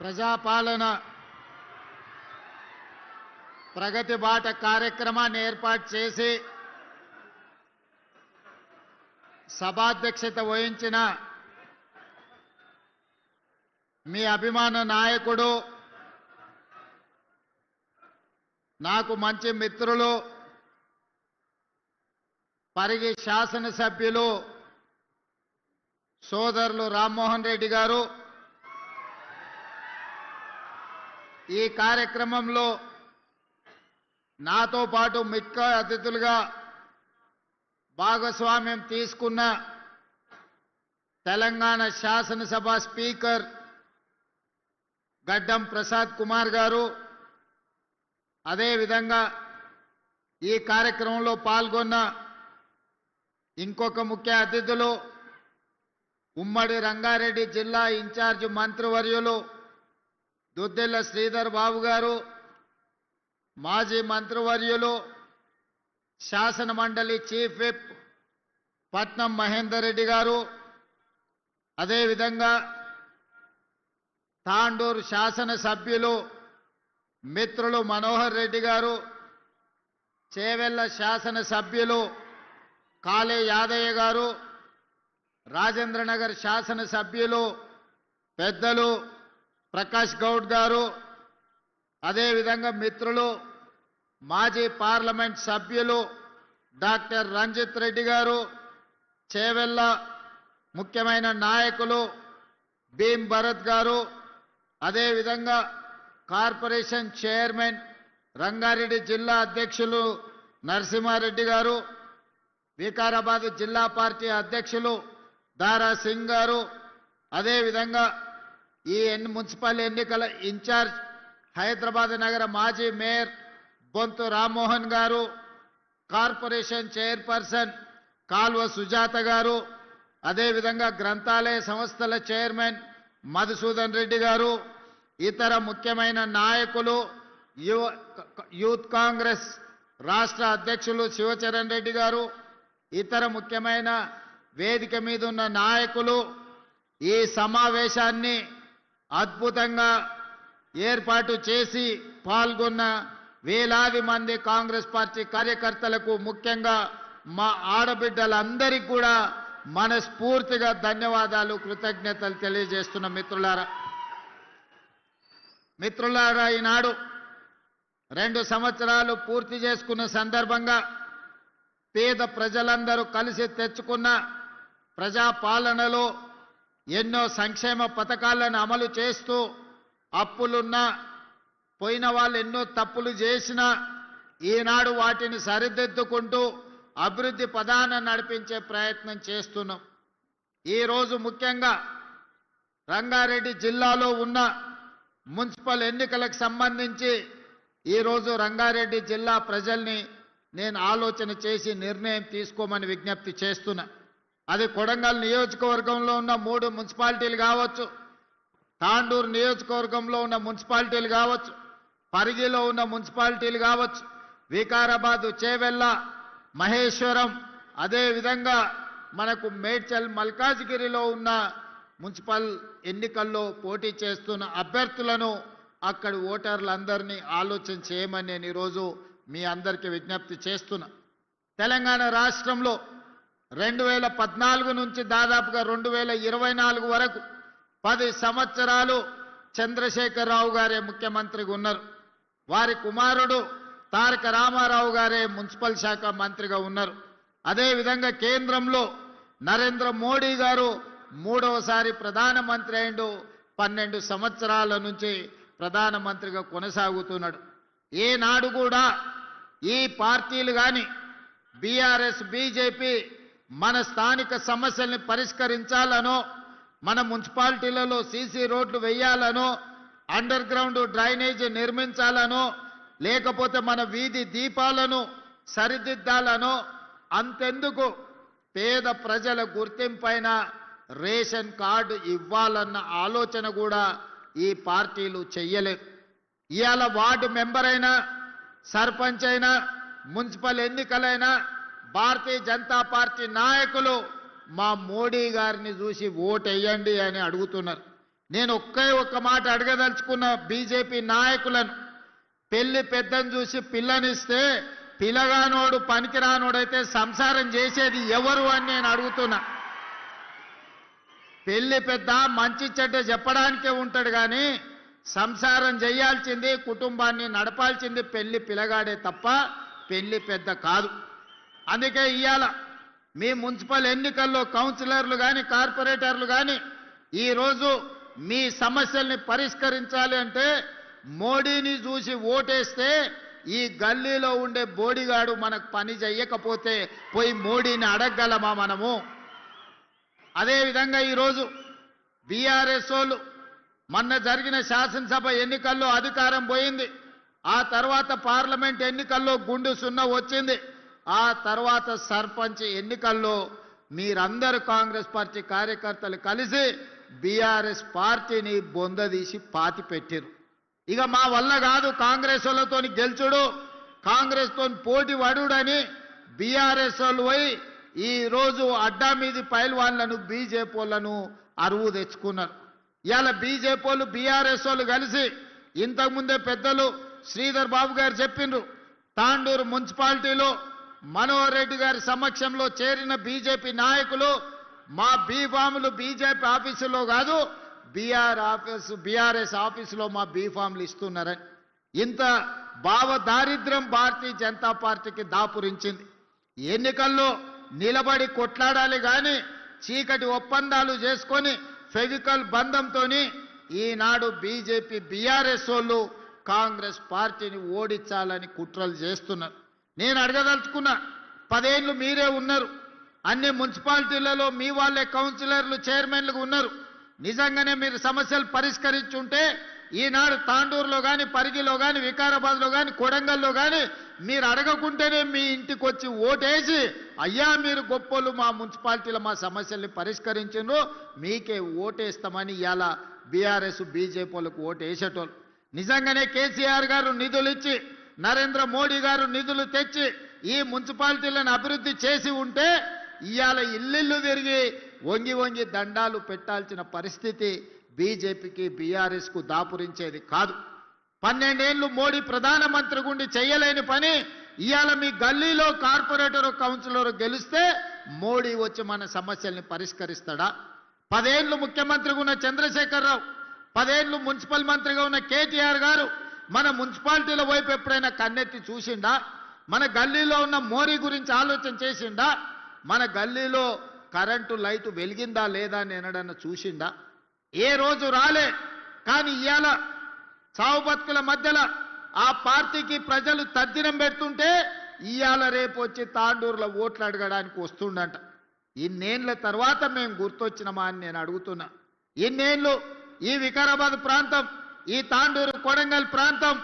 ప్రజాపాలన ప్రగతి బాట కార్యక్రమాన్ని ఏర్పాటు చేసి సభాధ్యక్షత వహించిన మీ అభిమాన నాయకుడు, నాకు మంచి మిత్రులు, పరిగి శాసనసభ్యులు సోదరులు రామ్మోహన్ రెడ్డి గారు, ఈ కార్యక్రమంలో నాతో పాటు ముఖ్య అతిథులుగా భాగస్వామ్యం తీసుకున్న తెలంగాణ శాసనసభ స్పీకర్ గడ్డం ప్రసాద్ కుమార్ గారు, అదేవిధంగా ఈ కార్యక్రమంలో పాల్గొన్న ఇంకొక ముఖ్య అతిథులు ఉమ్మడి రంగారెడ్డి జిల్లా ఇన్ఛార్జ్ మంత్రివర్యులు దుద్దిల్ల శ్రీధర్ బాబు గారు, మాజీ మంత్రివర్యులు శాసన మండలి చీఫ్ విప్ పట్నం మహేందర్ రెడ్డి గారు, అదేవిధంగా తాండూరు శాసనసభ్యులు మిత్రులు మనోహర్ రెడ్డి గారు, చేవెళ్ల శాసనసభ్యులు కాళే యాదయ్య గారు, రాజేంద్రనగర్ శాసనసభ్యులు పెద్దలు ప్రకాష్ గౌడ్ గారు, అదేవిధంగా మిత్రులు మాజీ పార్లమెంట్ సభ్యులు డాక్టర్ రంజిత్ రెడ్డి గారు, చేవెళ్ల ముఖ్యమైన నాయకులు భీమ్ భరత్ గారు, అదేవిధంగా కార్పొరేషన్ చైర్మన్ రంగారెడ్డి జిల్లా అధ్యక్షులు నరసింహారెడ్డి గారు, వికారాబాద్ జిల్లా పార్టీ అధ్యక్షులు దారా సింగ్ గారు, అదేవిధంగా ఈ మున్సిపల్ ఎన్నికల ఇన్ఛార్జ్ హైదరాబాద్ నగర మాజీ మేయర్ బొంతు రామ్మోహన్ గారు, కార్పొరేషన్ చైర్పర్సన్ కాల్వ సుజాత గారు, అదేవిధంగా గ్రంథాలయ సంస్థల చైర్మన్ మధుసూదన్ రెడ్డి గారు, ఇతర ముఖ్యమైన నాయకులు, యూత్ కాంగ్రెస్ రాష్ట్ర అధ్యక్షులు శివచరణ్ రెడ్డి గారు, ఇతర ముఖ్యమైన వేదిక మీద ఉన్న నాయకులు, ఈ సమావేశాన్ని అద్భుతంగా ఏర్పాటు చేసి పాల్గొన్న వేలాది మంది కాంగ్రెస్ పార్టీ కార్యకర్తలకు, ముఖ్యంగా మా ఆడబిడ్డలందరికీ కూడా మనస్ఫూర్తిగా ధన్యవాదాలు, కృతజ్ఞతలు తెలియజేస్తున్న మిత్రులారా, ఈనాడు 2 సంవత్సరాలు పూర్తి చేసుకున్న సందర్భంగా పేద ప్రజలందరూ కలిసి తెచ్చుకున్న ప్రజాపాలనలో ఎన్నో సంక్షేమ పథకాలను అమలు చేస్తూ, అప్పులున్నా పోయిన వాళ్ళు ఎన్నో తప్పులు చేసినా ఈనాడు వాటిని సరిదిద్దుకుంటూ అభివృద్ధి పదాన నడిపించే ప్రయత్నం చేస్తున్నాం. ఈరోజు ముఖ్యంగా రంగారెడ్డి జిల్లాలో ఉన్న మున్సిపల్ ఎన్నికలకు సంబంధించి ఈరోజు రంగారెడ్డి జిల్లా ప్రజల్ని నేను ఆలోచన చేసి నిర్ణయం తీసుకోమని విజ్ఞప్తి చేస్తున్నా. అది కొడంగల్ నియోజకవర్గంలో ఉన్న 3 మున్సిపాలిటీలు కావచ్చు, తాండూరు నియోజకవర్గంలో ఉన్న మున్సిపాలిటీలు కావచ్చు, పరిగిలో ఉన్న మున్సిపాలిటీలు కావచ్చు, వికారాబాద్, చేవెళ్ల, మహేశ్వరం, అదేవిధంగా మనకు మేడ్చల్, మల్కాజ్గిరిలో ఉన్న మున్సిపల్ ఎన్నికల్లో పోటీ చేస్తున్న అభ్యర్థులను అక్కడి ఓటర్లందరినీ ఆలోచన చేయమని నేను ఈరోజు మీ అందరికీ విజ్ఞప్తి చేస్తున్నా. తెలంగాణ రాష్ట్రంలో 2014 నుంచి దాదాపుగా 2024 వరకు 10 సంవత్సరాలు చంద్రశేఖరరావు గారే ముఖ్యమంత్రిగా ఉన్నారు. వారి కుమారుడు తారక రామారావు గారే మున్సిపల్ శాఖ మంత్రిగా ఉన్నారు. అదేవిధంగా కేంద్రంలో నరేంద్ర మోడీ గారు 3వసారి ప్రధానమంత్రి అయిండు. 12 సంవత్సరాల నుంచి ప్రధానమంత్రిగా కొనసాగుతున్నాడు. ఏనాడు కూడా ఈ పార్టీలు కానీ బీఆర్ఎస్, బీజేపీ మన స్థానిక సమస్యల్ని పరిష్కరించాలనో, మన మున్సిపాలిటీలలో సీసీ రోడ్లు వేయాలనో, అండర్ గ్రౌండ్ డ్రైనేజీ నిర్మించాలనో, లేకపోతే మన వీధి దీపాలను సరిదిద్దాలనో, అంతెందుకు పేద ప్రజల గుర్తింపైన రేషన్ కార్డు ఇవ్వాలన్న ఆలోచన కూడా ఈ పార్టీలు చెయ్యలేదు. ఇవాళ వార్డు మెంబర్ అయినా, సర్పంచ్ అయినా, మున్సిపల్ ఎన్నికలైనా భారతీయ జనతా పార్టీ నాయకులు మా మోడీ గారిని చూసి ఓటేయండి అని అడుగుతున్నారు. నేను ఒక్క మాట అడగదలుచుకున్న బీజేపీ నాయకులను, పెళ్లి పెద్దను చూసి పిల్లనిస్తే పిల్లగానోడు పనికిరానోడైతే సంసారం చేసేది ఎవరు అని నేను అడుగుతున్నా. పెళ్లి పెద్ద మంచి చెడ్డ చెప్పడానికే ఉంటాడు కానీ సంసారం చేయాల్సింది, కుటుంబాన్ని నడపాల్సింది పెళ్లి పిల్లగాడే తప్ప పెళ్లి పెద్ద కాదు. అందుకే ఇవాళ మీ మున్సిపల్ ఎన్నికల్లో కౌన్సిలర్లు కానీ కార్పొరేటర్లు కానీ ఈరోజు మీ సమస్యల్ని పరిష్కరించాలి అంటే మోడీని చూసి ఓటేస్తే ఈ గల్లీలో ఉండే బోడిగాడు మనకు పని చెయ్యకపోతే పోయి మోడీని అడగగలమా మనము? అదేవిధంగా ఈరోజు బీఆర్ఎస్ వాళ్ళు మొన్న జరిగిన శాసనసభ ఎన్నికల్లో అధికారం పోయింది. ఆ తర్వాత పార్లమెంట్ ఎన్నికల్లో గుండు సున్నా వచ్చింది. ఆ తర్వాత సర్పంచ్ ఎన్నికల్లో మీరందరూ కాంగ్రెస్ పార్టీ కార్యకర్తలు కలిసి బీఆర్ఎస్ పార్టీని బొందదీసి పాతి పెట్టారు. ఇక మా వల్ల కాదు కాంగ్రెస్ వాళ్ళతో గెలుచుడు, కాంగ్రెస్తో పోటీ పడుడని బీఆర్ఎస్ వాళ్ళు పోయి ఈరోజు అడ్డా మీది పైల్వాన్లను బీజేపీ వాళ్ళను అరువు తెచ్చుకున్నారు. ఇవాళ బీజేపీ వాళ్ళు బీఆర్ఎస్ వాళ్ళు కలిసి ఇంతకుముందే పెద్దలు శ్రీధర్ బాబు గారు చెప్పిండ్రు, తాండూరు మున్సిపాలిటీలో మనోహర్ రెడ్డి గారి సమక్షంలో చేరిన బీజేపీ నాయకులు మా బీఫాములు బీజేపీ ఆఫీసులో కాదు బీఆర్ఎస్ ఆఫీసులో మా బీఫాములు ఇస్తున్నారని. ఇంత భావ దారిద్ర్యం భారతీయ జనతా పార్టీకి దాపురించింది. ఎన్నికల్లో నిలబడి కొట్లాడాలి కానీ చీకటి ఒప్పందాలు చేసుకొని ఫెవికల్ బంధంతో ఈనాడు బీజేపీ బీఆర్ఎస్ వాళ్ళు కాంగ్రెస్ పార్టీని ఓడించాలని కుట్రలు చేస్తున్నారు. నేను అడగదలుచుకున్నా, 10 ఏళ్ళు మీరే ఉన్నారు, అన్ని మున్సిపాలిటీలలో మీ వాళ్ళే కౌన్సిలర్లు చైర్మన్లుగా ఉన్నారు. నిజంగానే మీరు సమస్యలు పరిష్కరించుంటే ఈనాడు తాండూరులో కానీ పరిగిలో కానీ వికారాబాద్లో కానీ కొడంగల్లో కానీ మీరు అడగకుంటేనే మీ ఇంటికి వచ్చి ఓటేసి అయ్యా మీరు గొప్పలు మా మున్సిపాలిటీలో మా సమస్యల్ని పరిష్కరించిండ్రు మీకే ఓటేస్తామని ఇవాళ బీఆర్ఎస్ బీజేపీ వాళ్ళకు ఓటేసేటోళ్ళు. నిజంగానే కేసీఆర్ గారు నిధులు ఇచ్చి నరేంద్ర మోడీ గారు నిధులు తెచ్చి ఈ మున్సిపాలిటీలను అభివృద్ధి చేసి ఉంటే ఇవాళ ఇల్లు తిరిగి వంగి వంగి దండాలు పెట్టాల్సిన పరిస్థితి బీజేపీకి బీఆర్ఎస్కు దాపురించేది కాదు. 12 ఏళ్ళు మోడీ ప్రధానమంత్రి గుండి చేయలేని పని ఇవాళ మీ గల్లీలో కార్పొరేటర్ కౌన్సిలర్ గెలిస్తే మోడీ వచ్చి మన సమస్యల్ని పరిష్కరిస్తాడా? 10 ఏళ్ళు ముఖ్యమంత్రిగా ఉన్న చంద్రశేఖరరావు, 10 ఏళ్ళు మున్సిపల్ మంత్రిగా ఉన్న కేటీఆర్ గారు మన మున్సిపాలిటీల వైపు ఎప్పుడైనా కన్నెత్తి చూసిండా? మన గల్లీలో ఉన్న మోరీ గురించి ఆలోచన చేసిండా? మన గల్లీలో కరెంటు లైటు వెలిగిందా లేదా అని ఎన్నడన్నా చూసిండా? ఏ రోజు రాలే. కానీ ఇవాళ చావు బతుకుల మధ్యలో ఆ పార్టీకి ప్రజలు తద్దినం పెడుతుంటే ఇవాళ రేపు వచ్చి తాండూరులో ఓట్లు అడగడానికి వస్తుండంట. ఇన్నేళ్ల తర్వాత మేము గుర్తొచ్చినమా అని నేను అడుగుతున్నా. ఇన్నేళ్ళు ఈ వికారాబాద్ ప్రాంతం, ఈ తాండూరు కొడంగల్ ప్రాంతం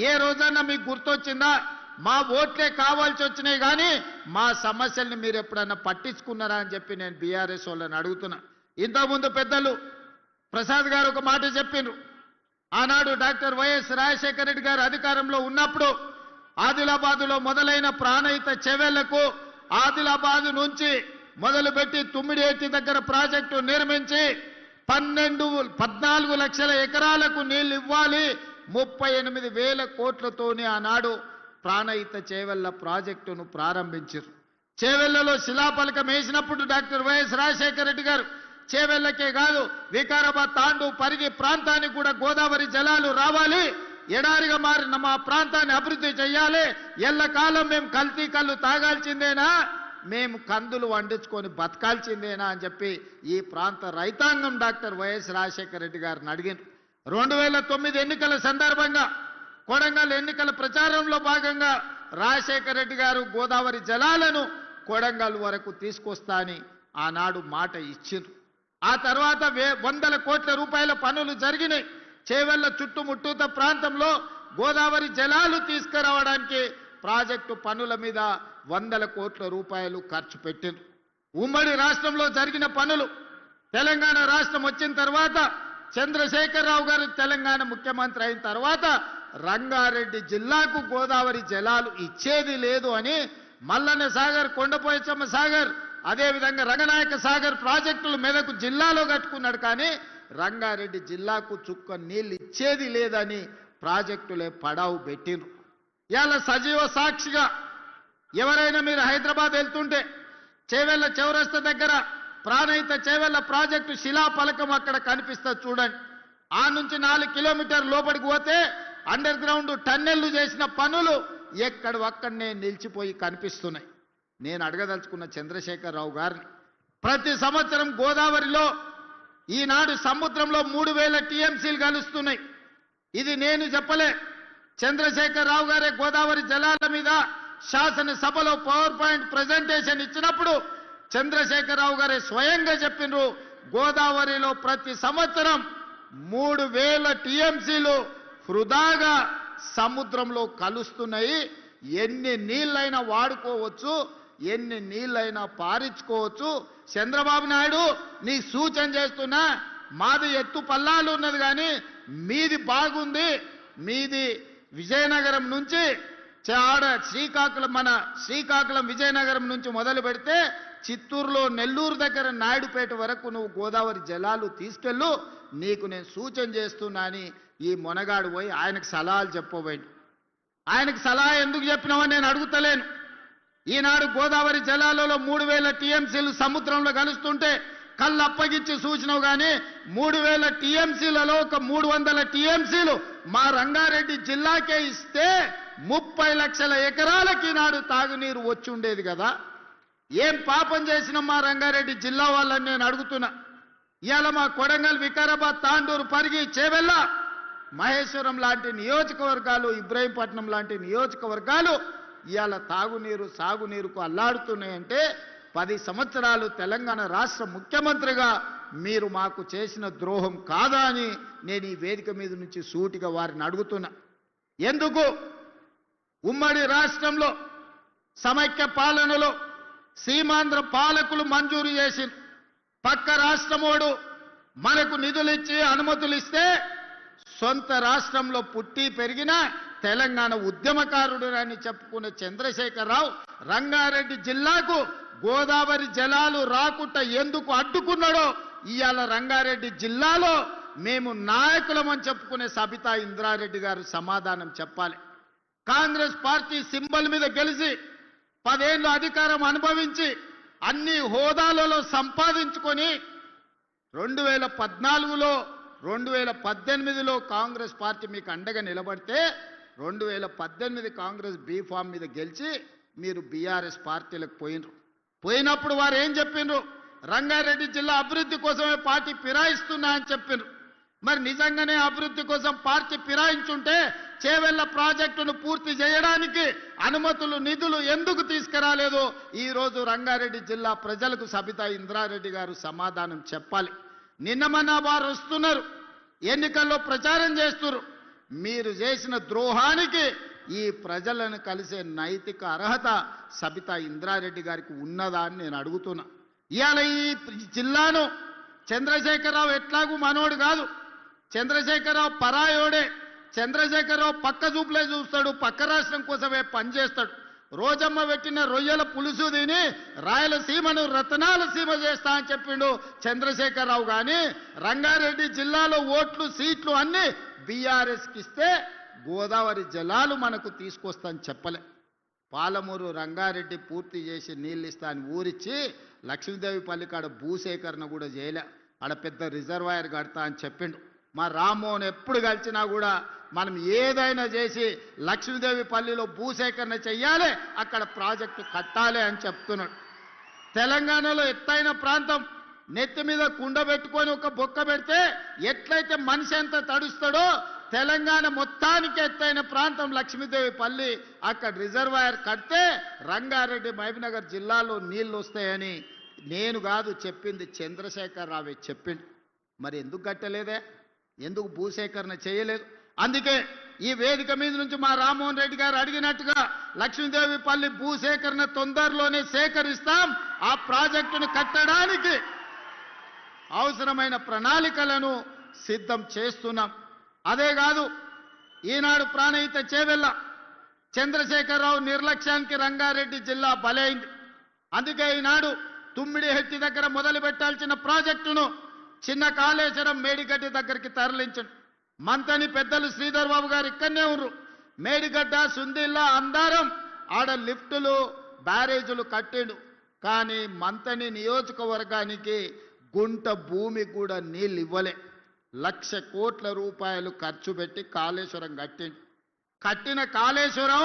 ఏ రోజన్నా మీకు గుర్తొచ్చిందా? మా ఓట్లే కావాల్సి వచ్చినాయి కానీ మా సమస్యల్ని మీరు ఎప్పుడన్నా పట్టించుకున్నారా అని చెప్పి నేను బీఆర్ఎస్ వాళ్ళని అడుగుతున్నా. ఇంతకుముందు పెద్దలు ప్రసాద్ గారు ఒక మాట చెప్పిండ్రు. ఆనాడు డాక్టర్ వైఎస్ రాజశేఖర రెడ్డి గారు అధికారంలో ఉన్నప్పుడు ఆదిలాబాదులో మొదలైన ప్రాణహిత చెవెళ్లకు ఆదిలాబాదు నుంచి మొదలుపెట్టి తుమ్మిడిఏటి దగ్గర ప్రాజెక్టు నిర్మించి 14 లక్షల ఎకరాలకు నీళ్లు ఇవ్వాలి, 38,000 కోట్లతోనే ఆనాడు ప్రాణహిత చేవెళ్ల ప్రాజెక్టును ప్రారంభించారు. చేవెళ్లలో శిలాఫలకం వేసినప్పుడు డాక్టర్ వైఎస్ రాజశేఖర రెడ్డి గారు చేవెళ్లకే కాదు వికారాబాద్ తాండూ పరిగి ప్రాంతానికి కూడా గోదావరి జలాలు రావాలి, ఎడారిగా మారిన మా ప్రాంతాన్ని అభివృద్ధి చేయాలి, ఎల్లకాలం మేము కల్తీ కళ్ళు తాగాల్సిందేనా, మేము కందులు వండించుకొని బతకాల్సిందేనా అని చెప్పి ఈ ప్రాంత రైతాంగం డాక్టర్ వైఎస్ రాజశేఖర రెడ్డి గారిని అడిగారు. 2009 ఎన్నికల సందర్భంగా కొడంగల్ ఎన్నికల ప్రచారంలో భాగంగా రాజశేఖర రెడ్డి గారు గోదావరి జలాలను కొడంగల్ వరకు తీసుకొస్తా అని ఆనాడు మాట ఇచ్చిండ్రు. ఆ తర్వాత 100 కోట్ల రూపాయల పనులు జరిగినాయి. చేవెళ్ల చుట్టుముట్టూత ప్రాంతంలో గోదావరి జలాలు తీసుకురావడానికి ప్రాజెక్టు పనుల మీద 100 కోట్ల రూపాయలు ఖర్చు పెట్టిండ్రు. ఉమ్మడి రాష్ట్రంలో జరిగిన పనులు, తెలంగాణ రాష్ట్రం వచ్చిన తర్వాత చంద్రశేఖరరావు గారు తెలంగాణ ముఖ్యమంత్రి అయిన తర్వాత రంగారెడ్డి జిల్లాకు గోదావరి జలాలు ఇచ్చేది లేదు అని మల్లన్న సాగర్, కొండపోచమ్మ సాగర్, అదేవిధంగా రంగనాయక సాగర్ ప్రాజెక్టులు మెదకు జిల్లాలో కట్టుకున్నాడు. కానీ రంగారెడ్డి జిల్లాకు చుక్క నీళ్ళు ఇచ్చేది లేదని ప్రాజెక్టులే పడావు పెట్టిండ్రు. ఇవాళ సజీవ సాక్షిగా ఎవరైనా మీరు హైదరాబాద్ వెళ్తుంటే చేవెళ్ళ చౌరస్తా దగ్గర ప్రాణహిత చేవెళ్ళ ప్రాజెక్టు శిలాఫలకం అక్కడ కనిపిస్తుంది చూడండి. ఆ నుంచి 4 కిలోమీటర్ల లోపలికి పోతే అండర్ గ్రౌండ్ టన్నెళ్లు చేసిన పనులు ఎక్కడొక్కడనే నిలిచిపోయి కనిపిస్తున్నాయి. నేను అడగదలుచుకున్న చంద్రశేఖరరావు గారిని, ప్రతి సంవత్సరం గోదావరిలో ఈనాడు సముద్రంలో 3000 టీఎంసీలు కలుస్తున్నాయి. ఇది నేను చెప్పలే, చంద్రశేఖరరావు గారే గోదావరి జలాల మీద శాసనసభలో పవర్ పాయింట్ ప్రజెంటేషన్ ఇచ్చినప్పుడు చంద్రశేఖరరావు గారే స్వయంగా చెప్పినారు, గోదావరిలో ప్రతి సంవత్సరం 3000 టీఎంసీలు వృధాగా సముద్రంలో కలుస్తున్నాయి. ఎన్ని నీళ్ళైనా వాడుకోవచ్చు, ఎన్ని నీళ్ళైనా పారించుకోవచ్చు. చంద్రబాబు నాయుడు నీ సూచన చేస్తున్నా, మాది ఎత్తు పల్లాలు ఉన్నది కానీ మీది బాగుంది. మీది విజయనగరం నుంచి శ్రీకాకుళం విజయనగరం నుంచి మొదలు పెడితే చిత్తూరులో నెల్లూరు దగ్గర నాయుడుపేట వరకు నువ్వు గోదావరి జలాలు తీసుకెళ్ళు, నీకు నేను సూచన చేస్తున్నా అని ఈ మొనగాడు పోయి ఆయనకు సలహాలు చెప్పబోయింది. ఆయనకు సలహా ఎందుకు చెప్పినావని నేను అడుగుతలేను. ఈనాడు గోదావరి జలాలలో 3000 టీఎంసీలు సముద్రంలో కలుస్తుంటే కళ్ళు అప్పగించి సూచనవు కానీ 3000 టీఎంసీలలో ఒక 300 టీఎంసీలు మా రంగారెడ్డి జిల్లాకే ఇస్తే 30 లక్షల ఎకరాలకి ఈనాడు తాగునీరు వచ్చి ఉండేది కదా. ఏం పాపం చేసిన మా రంగారెడ్డి జిల్లా వాళ్ళని నేను అడుగుతున్నా. ఇవాళ మా కొడంగల్, వికారాబాద్, తాండూరు, పరిగి, చేవెళ్ళ, మహేశ్వరం లాంటి నియోజకవర్గాలు, ఇబ్రహీంపట్నం లాంటి నియోజకవర్గాలు ఇవాళ తాగునీరు సాగునీరుకు అల్లాడుతున్నాయంటే 10 సంవత్సరాలు తెలంగాణ రాష్ట్ర ముఖ్యమంత్రిగా మీరు మాకు చేసిన ద్రోహం కాదా అని నేను ఈ వేదిక మీద నుంచి సూటిగా వారిని అడుగుతున్నా. ఎందుకు ఉమ్మడి రాష్ట్రంలో సమైక్య పాలనలో సీమాంధ్ర పాలకులు మంజూరు చేసి పక్క రాష్ట్రమోడు మనకు నిధులు ఇచ్చి అనుమతులు ఇస్తే సొంత రాష్ట్రంలో పుట్టి పెరిగిన తెలంగాణ ఉద్యమకారుడు అని చెప్పుకునే చంద్రశేఖరరావు రంగారెడ్డి జిల్లాకు గోదావరి జలాలు రాకుండా ఎందుకు అడ్డుకున్నాడో ఇవాళ రంగారెడ్డి జిల్లాలో మేము నాయకులమని చెప్పుకునే సబితా ఇంద్రారెడ్డి గారు సమాధానం చెప్పాలి. కాంగ్రెస్ పార్టీ సింబల్ మీద గెలిచి 10 ఏళ్ళు అధికారం అనుభవించి అన్ని హోదాలలో సంపాదించుకొని 2014లో 2018లో కాంగ్రెస్ పార్టీ మీకు అండగా నిలబడితే 2018 కాంగ్రెస్ బీఫామ్ మీద గెలిచి మీరు బీఆర్ఎస్ పార్టీలకు పోయినప్పుడు వారు ఏం చెప్పిండ్రు? రంగారెడ్డి జిల్లా అభివృద్ధి కోసమే పార్టీ ఫిరాయిస్తున్నా అని చెప్పిండ్రు. మరి నిజంగానే అభివృద్ధి కోసం పార్టీ ఫిరాయించుంటే చేవెళ్ళ ప్రాజెక్టును పూర్తి చేయడానికి అనుమతులు నిధులు ఎందుకు తీసుకురాలేదో ఈ రోజు రంగారెడ్డి జిల్లా ప్రజలకు సబితా ఇంద్రారెడ్డి గారు సమాధానం చెప్పాలి. నిన్నమన్నా వారు వస్తున్నారు, ఎన్నికల్లో ప్రచారం చేస్తున్నారు. మీరు చేసిన ద్రోహానికి ఈ ప్రజలను కలిసే నైతిక అర్హత సబితా ఇంద్రారెడ్డి గారికి ఉన్నదా అని నేను అడుగుతున్నా. ఇవాళ ఈ జిల్లాను చంద్రశేఖరరావు ఎట్లాగూ మనోడు కాదు, చంద్రశేఖరరావు పరాయోడే. చంద్రశేఖరరావు పక్క చూపులే చూస్తాడు, పక్క రాష్ట్రం కోసమే పనిచేస్తాడు. రోజమ్మ పెట్టిన రొయ్యల పులుసు తిని రాయలసీమను రతనాల సీమ చేస్తా అని చెప్పిండు చంద్రశేఖరరావు. కానీ రంగారెడ్డి జిల్లాలో ఓట్లు సీట్లు అన్ని బీఆర్ఎస్కి ఇస్తే గోదావరి జలాలు మనకు తీసుకొస్తా అని చెప్పలే. పాలమూరు రంగారెడ్డి పూర్తి చేసి నీళ్ళు ఇస్తా అని ఊరిచ్చి లక్ష్మీదేవి పల్లి కాడ భూసేకరణ కూడా చేయలే, ఆడ పెద్ద రిజర్వాయర్ కడతా అని చెప్పిండు. మా రామ్మోహన్ ఎప్పుడు కలిసినా కూడా మనం ఏదైనా చేసి లక్ష్మీదేవి పల్లిలో భూసేకరణ చెయ్యాలి, అక్కడ ప్రాజెక్టు కట్టాలి అని చెప్తున్నాడు. తెలంగాణలో ఎత్తైన ప్రాంతం నెత్తి మీద కుండ పెట్టుకొని ఒక బొక్క పెడితే ఎట్లయితే మనిషి ఎంత తడుస్తాడో తెలంగాణ మొత్తానికి ఎత్తైన ప్రాంతం లక్ష్మీదేవి పల్లి, అక్కడ రిజర్వాయర్ కడితే రంగారెడ్డి మహబూబ్నగర్ జిల్లాలో నీళ్లు వస్తాయని నేను కాదు చెప్పింది, చంద్రశేఖరరావే చెప్పిండు. మరి ఎందుకు కట్టలేదే, ఎందుకు భూసేకరణ చేయలేదు? అందుకే ఈ వేదిక మీద నుంచి మా రామ్మోహన్ రెడ్డి గారు అడిగినట్టుగా లక్ష్మీదేవి పల్లి భూసేకరణ తొందరలోనే సేకరిస్తాం, ఆ ప్రాజెక్టును కట్టడానికి అవసరమైన ప్రణాళికలను సిద్ధం చేస్తున్నాం. అదే కాదు, ఈనాడు ప్రాణహిత చేవెళ్ళ చంద్రశేఖరరావు నిర్లక్ష్యానికి రంగారెడ్డి జిల్లా బలైంది. అందుకే ఈనాడు తుమ్మిడిహెట్టి దగ్గర మొదలు పెట్టాల్సిన ప్రాజెక్టును చిన్న కాళేశ్వరం మేడిగడ్డ దగ్గరికి తరలించండి. మంతని పెద్దలు శ్రీధర్ బాబు గారు ఇక్కడనే ఉన్నారు. మేడిగడ్డ సుందిల్లా అందారం ఆడ లిఫ్టులు బ్యారేజీలు కట్టిండు. కానీ మంతని నియోజకవర్గానికి గుంట భూమి కూడా నీళ్ళు ఇవ్వలే. 1,00,000 కోట్ల రూపాయలు ఖర్చు పెట్టి కాళేశ్వరం కట్టిండు. కట్టిన కాళేశ్వరం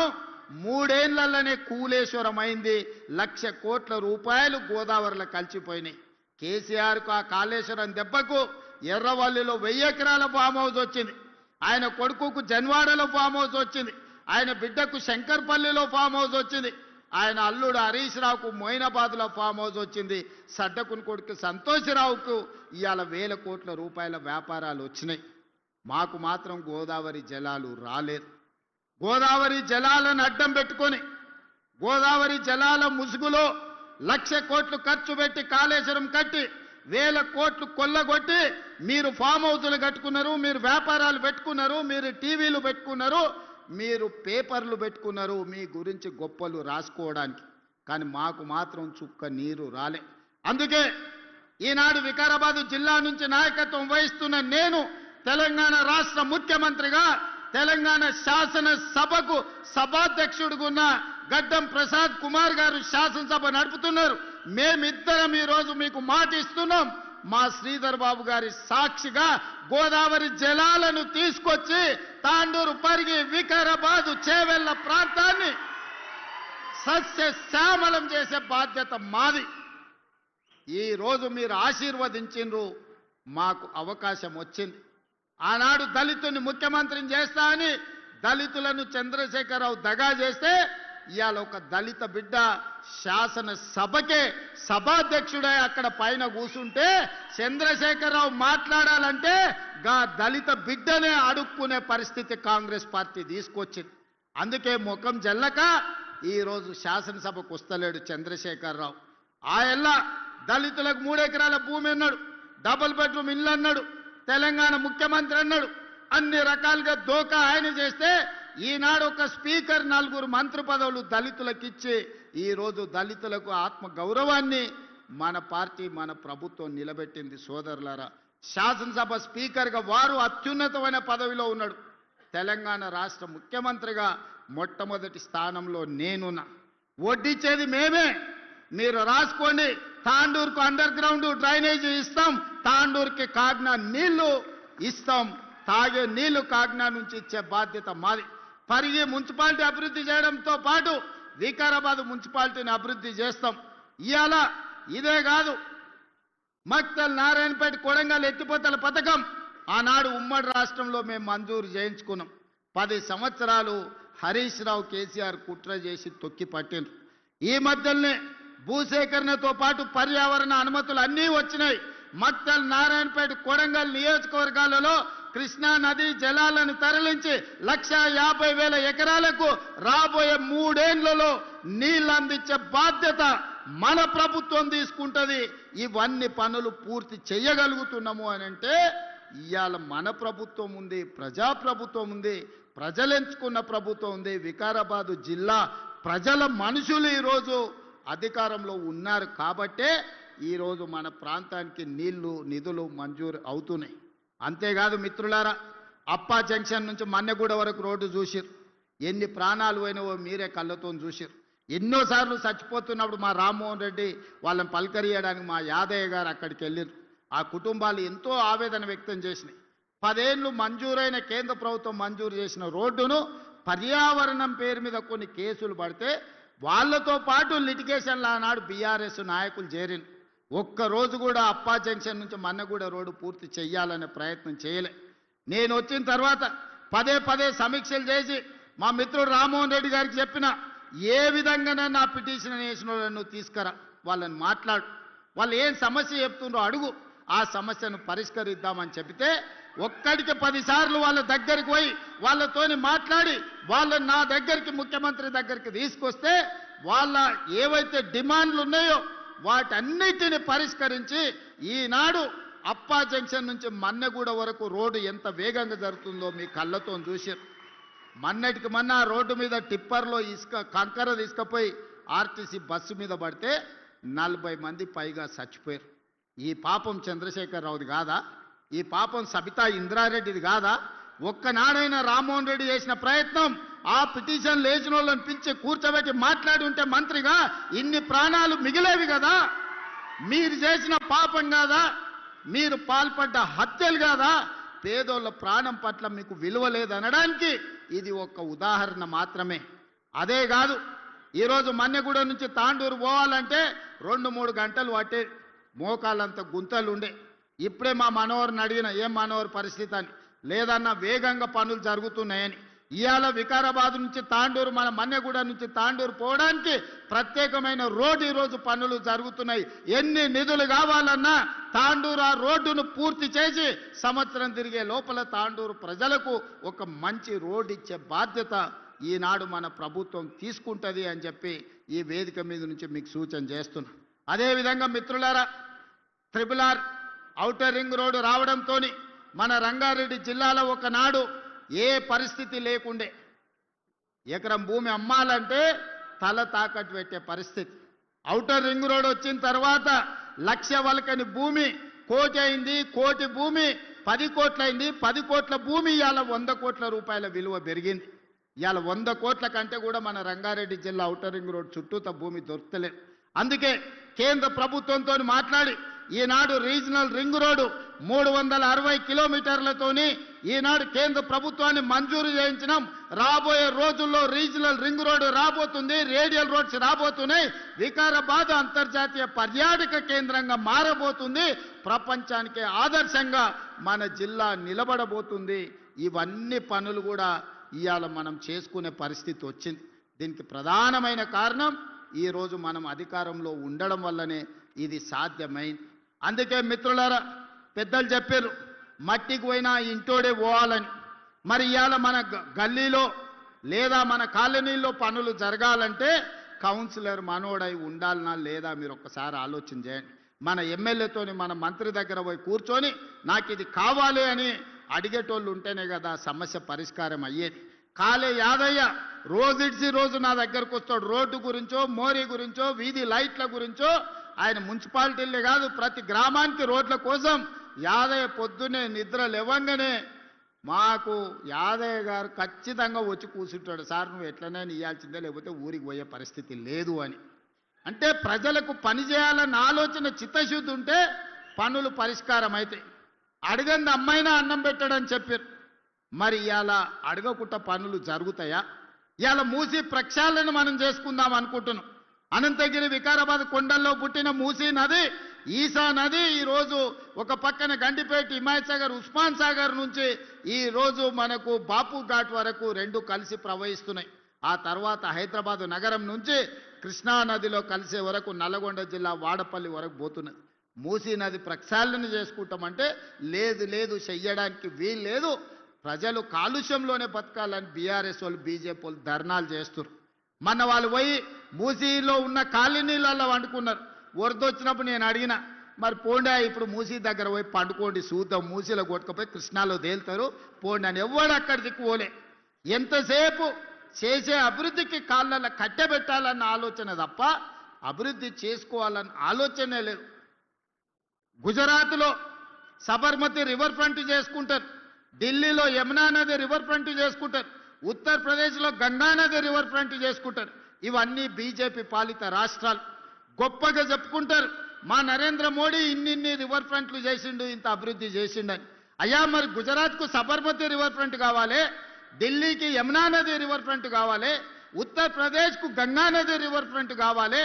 3 ఏళ్లలోనే కూలేశ్వరం అయింది. 1,00,000 కోట్ల రూపాయలు గోదావరిలో కలిసిపోయినాయి. కేసీఆర్కు ఆ కాళేశ్వరం దెబ్బకు ఎర్రవల్లిలో 1000 ఎకరాల ఫామ్ హౌస్ వచ్చింది. ఆయన కొడుకుకు జన్వాడలో ఫామ్ హౌస్ వచ్చింది. ఆయన బిడ్డకు శంకర్పల్లిలో ఫామ్ హౌస్ వచ్చింది. ఆయన అల్లుడు హరీష్ రావుకు మొయినాబాద్లో ఫామ్ హౌస్ వచ్చింది. సడ్డకుని కొడుకు సంతోషరావుకు ఇవాళ 1,000 కోట్ల రూపాయల వ్యాపారాలు వచ్చినాయి. మాకు మాత్రం గోదావరి జలాలు రాలేదు. గోదావరి జలాలను అడ్డం పెట్టుకొని గోదావరి జలాల ముసుగులో 1,00,000 కోట్లు ఖర్చు పెట్టి కాళేశ్వరం కట్టి 1,000 కోట్లు కొల్లగొట్టి మీరు ఫామ్ హౌస్లు కట్టుకున్నారు, మీరు వ్యాపారాలు పెట్టుకున్నారు, మీరు టీవీలు పెట్టుకున్నారు, మీరు పేపర్లు పెట్టుకున్నారు మీ గురించి గొప్పలు రాసుకోవడానికి. కానీ మాకు మాత్రం చుక్క నీరు రాలే. అందుకే ఈనాడు వికారాబాద్ జిల్లా నుంచి నాయకత్వం వహిస్తున్న నేను తెలంగాణ రాష్ట్ర ముఖ్యమంత్రిగా తెలంగాణ శాసనసభకు సభాధ్యక్షుడుగున్న గడ్డం ప్రసాద్ కుమార్ గారు శాసనసభ నడుపుతున్నారు. మేమిద్దరం ఈరోజు మీకు మాట ఇస్తున్నాం. మా శ్రీధర్ బాబు గారి సాక్షిగా గోదావరి జలాలను తీసుకొచ్చి తాండూరు, పరిగి, వికారాబాద్, చేవెళ్ల ప్రాంతాన్ని సస్యశ్యామలం చేసే బాధ్యత మాది. ఈరోజు మీరు ఆశీర్వదించిండ్రు, మాకు అవకాశం వచ్చింది. ఆనాడు దళితుని ముఖ్యమంత్రిని చేస్తా అని దళితులను చంద్రశేఖరరావు దగా చేస్తే ఇవాళ ఒక దళిత బిడ్డ శాసనసభకే సభాధ్యక్షుడై అక్కడ పైన కూర్చుంటే చంద్రశేఖరరావు మాట్లాడాలంటే గా దళిత బిడ్డనే అడుక్కునే పరిస్థితి కాంగ్రెస్ పార్టీ తీసుకొచ్చింది. అందుకే ముఖం జల్లక ఈరోజు శాసనసభకు వస్తలేడు చంద్రశేఖరరావు. ఆయల్ల దళితులకు 3 ఎకరాల భూమి అన్నాడు, డబుల్ బెడ్రూమ్ ఇల్లు అన్నాడు, తెలంగాణ ముఖ్యమంత్రి అన్నాడు. అన్ని రకాలుగా దోకా ఆయన చేస్తే ఈనాడు ఒక స్పీకర్, 4 మంత్రి పదవులు దళితులకు ఇచ్చి ఈరోజు దళితులకు ఆత్మ గౌరవాన్ని మన పార్టీ మన ప్రభుత్వం నిలబెట్టింది. సోదరులారా, శాసనసభ స్పీకర్గా వారు అత్యున్నతమైన పదవిలో ఉన్నాడు. తెలంగాణ రాష్ట్ర ముఖ్యమంత్రిగా మొట్టమొదటి స్థానంలో నేనున్నా. వడ్డిచ్చేది మేమే, మీరు రాసుకోండి. తాండూరుకు అండర్ గ్రౌండ్ డ్రైనేజీ ఇస్తాం, తాండూరుకి కాగ్నా నీళ్లు ఇస్తాం, తాగే నీళ్లు కాగ్నా నుంచి ఇచ్చే బాధ్యత మాది. పరిగి మున్సిపాలిటీ అభివృద్ధి చేయడంతో పాటు వికారాబాద్ మున్సిపాలిటీని అభివృద్ధి చేస్తాం. ఇవాళ ఇదే కాదు, మక్తల్, నారాయణపేట, కొడంగల్ ఎత్తిపోతల పథకం ఆనాడు ఉమ్మడి రాష్ట్రంలో మేము మంజూరు చేయించుకున్నాం. 10 సంవత్సరాలు హరీష్ రావు, కేసీఆర్ కుట్ర చేసి తొక్కి పట్టిండ్రు. ఈ మధ్యలోనే భూసేకరణతో పాటు పర్యావరణ అనుమతులు అన్నీ వచ్చినాయి. మక్తల్, నారాయణపేట, కొడంగల్ నియోజకవర్గాలలో కృష్ణా నది జలాలను తరలించి 1,50,000 ఎకరాలకు రాబోయే 3 ఏళ్లలో నీళ్లు అందించే బాధ్యత మన ప్రభుత్వం తీసుకుంటది. ఇవన్నీ పనులు పూర్తి చేయగలుగుతున్నాము అని అంటే ఇవాళ మన ప్రభుత్వం ఉంది, ప్రజాప్రభుత్వం ఉంది, ప్రజలు ఎంచుకున్న ప్రభుత్వం ఉంది. వికారాబాదు జిల్లా ప్రజల మనుషులు ఈరోజు అధికారంలో ఉన్నారు కాబట్టే ఈరోజు మన ప్రాంతానికి నీళ్లు, నిధులు మంజూరు అవుతున్నాయి. అంతేకాదు మిత్రులారా, అప్పా జంక్షన్ నుంచి మన్నెగూడ వరకు రోడ్డు చూసిరు. ఎన్ని ప్రాణాలు పోయినావో మీరే కళ్ళతో చూసిరు. ఎన్నోసార్లు చచ్చిపోతున్నప్పుడు మా రామ్మోహన్ రెడ్డి వాళ్ళని పలకరియడానికి మా యాదయ్య గారు అక్కడికి వెళ్ళారు. ఆ కుటుంబాలు ఎంతో ఆవేదన వ్యక్తం చేసినాయి. 10 ఏళ్ళు మంజూరైన, కేంద్ర ప్రభుత్వం మంజూరు చేసిన రోడ్డును పర్యావరణం పేరు మీద కొన్ని కేసులు పడితే వాళ్ళతో పాటు లిటిగేషన్లు ఆనాడు బీఆర్ఎస్ నాయకులు చేరిన. ఒక్కరోజు కూడా అప్పా జంక్షన్ నుంచి మన్నగూడ రోడ్డు పూర్తి చేయాలనే ప్రయత్నం చేయలే. నేను వచ్చిన తర్వాత పదే సమీక్షలు చేసి మా మిత్రుడు రామ్మోహన్ రెడ్డి గారికి చెప్పిన, ఏ విధంగానే నా పిటిషన్ వేసిన వాళ్ళను తీసుకురా, వాళ్ళని మాట్లాడు, వాళ్ళు ఏం సమస్య చెప్తుండ్రో అడుగు, ఆ సమస్యను పరిష్కరిద్దామని చెబితే ఒక్కడికి 10 సార్లు వాళ్ళ దగ్గరికి పోయి వాళ్ళతోని మాట్లాడి వాళ్ళని నా దగ్గరికి, ముఖ్యమంత్రి దగ్గరికి తీసుకొస్తే వాళ్ళ ఏవైతే డిమాండ్లు ఉన్నాయో వాటన్నిటిని పరిష్కరించి ఈనాడు అప్పా జంక్షన్ నుంచి మన్నెగూడ వరకు రోడ్డు ఎంత వేగంగా జరుగుతుందో మీ కళ్ళతో చూశారు. మొన్నటికి మొన్న రోడ్డు మీద టిప్పర్లో కంకర తీసుకుపోయి ఆర్టీసీ బస్సు మీద పడితే 40 మంది పైగా చచ్చిపోయారు. ఈ పాపం చంద్రశేఖరరావుది కాదా? ఈ పాపం సబితా ఇంద్రారెడ్డిది కాదా? ఒక్కనాడైనా రామ్మోహన్ రెడ్డి చేసిన ప్రయత్నం ఆ పిటిషన్ లేచిన వాళ్ళని పిలిచి కూర్చోబెట్టి మాట్లాడి ఉంటే మంత్రిగా ఇన్ని ప్రాణాలు మిగిలేవి కదా? మీరు చేసిన పాపం కాదా? మీరు పాల్పడ్డ హత్యలు కాదా? పేదోళ్ళ ప్రాణం పట్ల మీకు విలువ లేదనడానికి ఇది ఒక ఉదాహరణ మాత్రమే. అదే కాదు, ఈరోజు మన్నెగూడ నుంచి తాండూరు పోవాలంటే 2-3 గంటలు పట్టే, మోకాళ్ళంత గుంతలు ఉండే. ఇప్పుడే మా మనోహర్ని అడిగిన, ఏం మనోహర్ పరిస్థితి అని. లేదన్నా వేగంగా పనులు జరుగుతున్నాయని. ఇవాళ వికారాబాద్ నుంచి తాండూరు, మన మన్నెగూడ నుంచి తాండూరు పోవడానికి ప్రత్యేకమైన రోడ్డు ఈరోజు పనులు జరుగుతున్నాయి. ఎన్ని నిధులు కావాలన్నా తాండూరు ఆ రోడ్డును పూర్తి చేసి సంవత్సరం తిరిగే లోపల తాండూరు ప్రజలకు ఒక మంచి రోడ్డు ఇచ్చే బాధ్యత ఈనాడు మన ప్రభుత్వం తీసుకుంటుంది అని చెప్పి ఈ వేదిక మీద నుంచి మీకు సూచన చేస్తున్నా. అదేవిధంగా మిత్రులారా, RRR ఔటర్ రింగ్ రోడ్డు రావడంతో మన రంగారెడ్డి జిల్లాలో ఒకనాడు ఏ పరిస్థితి లేకుండే. ఎకరం భూమి అమ్మాలంటే తల తాకట్టు పెట్టే పరిస్థితి. ఔటర్ రింగ్ రోడ్ వచ్చిన తర్వాత 1,00,000 వలకని భూమి 1 కోటి అయింది. 1 కోటి భూమి 10 కోట్లయింది. 10 కోట్ల భూమి ఇవాళ 100 కోట్ల రూపాయల విలువ పెరిగింది. ఇవాళ 100 కోట్ల కంటే కూడా మన రంగారెడ్డి జిల్లా ఔటర్ రింగ్ రోడ్ చుట్టూత భూమి దొరకలేదు. అందుకే కేంద్ర ప్రభుత్వంతో మాట్లాడి ఈనాడు రీజనల్ రింగ్ రోడ్డు 360 కిలోమీటర్లతోని ఈనాడు కేంద్ర ప్రభుత్వాన్ని మంజూరు చేయించినాం. రాబోయే రోజుల్లో రీజనల్ రింగ్ రోడ్డు రాబోతుంది, రేడియల్ రోడ్స్ రాబోతున్నాయి. వికారాబాద్ అంతర్జాతీయ పర్యాటక కేంద్రంగా మారబోతుంది. ప్రపంచానికి ఆదర్శంగా మన జిల్లా నిలబడబోతుంది. ఇవన్నీ పనులు కూడా ఇవాళ మనం చేసుకునే పరిస్థితి వచ్చింది. దీనికి ప్రధానమైన కారణం ఈరోజు మనం అధికారంలో ఉండడం వల్లనే ఇది సాధ్యమైంది. అందుకే మిత్రులారా, పెద్దలు చెప్పారు మట్టికి పోయినా ఇంటోడే పోవాలని. మరి ఇవాళ మన గల్లీలో లేదా మన కాలనీలో పనులు జరగాలంటే కౌన్సిలర్ మనోడై ఉండాలనా లేదా మీరు ఒక్కసారి ఆలోచన చేయండి. మన ఎమ్మెల్యేతోని మన మంత్రి దగ్గర పోయి కూర్చొని నాకు ఇది కావాలి అని అడిగేటోళ్ళు ఉంటేనే కదా సమస్య పరిష్కారం అయ్యేది. కాలే యాదయ్య రోజుడిసి రోజు నా దగ్గరకు వస్తాడు. రోడ్డు గురించో, మోరీ గురించో, వీధి లైట్ల గురించో. ఆయన మున్సిపాలిటీలే కాదు ప్రతి గ్రామానికి రోడ్ల కోసం యాదయ్య పొద్దునే నిద్ర లేవంగానే మాకు యాదయ్య గారు ఖచ్చితంగా వచ్చి కూర్చుంటాడు. సార్ నువ్వు ఎట్లనైనా ఇవ్వాల్సిందే, లేకపోతే ఊరికి పోయే పరిస్థితి లేదు అని. అంటే ప్రజలకు పని చేయాలన్న ఆలోచన చిత్తశుద్ధి ఉంటే పనులు పరిష్కారం అవుతాయి. అడగంది అమ్మైనా అన్నం పెట్టడని చెప్పారు. మరి ఇవాళ అడగకుండా పనులు జరుగుతాయా? ఇవాళ మూసీ ప్రక్షాళన మనం చేసుకుందాం అనుకుంటున్నాం. అనంతగిరి వికారాబాద్ కొండల్లో పుట్టిన మూసీ నది, ఈసా నది ఈరోజు ఒక పక్కన గండిపేట, హిమాయత్ సాగర్, ఉస్మాన్ సాగర్ నుంచి ఈరోజు మనకు బాపు ఘాట్ వరకు 2 కలిసి ప్రవహిస్తున్నాయి. ఆ తర్వాత హైదరాబాద్ నగరం నుంచి కృష్ణా నదిలో కలిసే వరకు నల్గొండ జిల్లా వాడపల్లి వరకు పోతున్నది. మూసీ నది ప్రక్షాళన చేసుకుంటామంటే లేదు లేదు, చెయ్యడానికి వీలు లేదు. ప్రజలు కాలుష్యంలోనే బతకాలని బీఆర్ఎస్ వాళ్ళు, బీజేపీ వాళ్ళు ధర్నాలు చేస్తున్నారు. మన వాళ్ళు పోయి మూసీలో ఉన్న కాలనీలలో వండుకున్నారు. వరదొచ్చినప్పుడు నేను అడిగిన, మరి పోండా ఇప్పుడు మూసీ దగ్గర పోయి పండుకోండి, చూద్దాం, మూసీలో కొట్టుకుపోయి కృష్ణాలో తేలుతారు పోండి అని. ఎవడు అక్కడి దిక్కుపోలే. ఎంతసేపు చేసే అభివృద్ధికి కాళ్ళల్లో కట్టెబెట్టాలన్న ఆలోచన తప్ప అభివృద్ధి చేసుకోవాలన్న ఆలోచనే లేదు. గుజరాత్లో సబర్మతి రివర్ ఫ్రంట్ చేసుకుంటారు, ఢిల్లీలో యమునా నది రివర్ ఫ్రంట్ చేసుకుంటారు, ఉత్తరప్రదేశ్లో గంగా నది రివర్ ఫ్రంట్ చేసుకుంటారు. ఇవన్నీ బీజేపీ పాలిత రాష్ట్రాలు. గొప్పగా చెప్పుకుంటారు మా నరేంద్ర మోడీ ఇన్ని రివర్ ఫ్రంట్లు చేసిండు, ఇంత అభివృద్ధి చేసిండని. అయ్యా మరి గుజరాత్కు సబర్మతి రివర్ ఫ్రంట్ కావాలి, ఢిల్లీకి యమునా నది రివర్ ఫ్రంట్ కావాలి, ఉత్తరప్రదేశ్కు గంగా నది రివర్ ఫ్రంట్ కావాలి.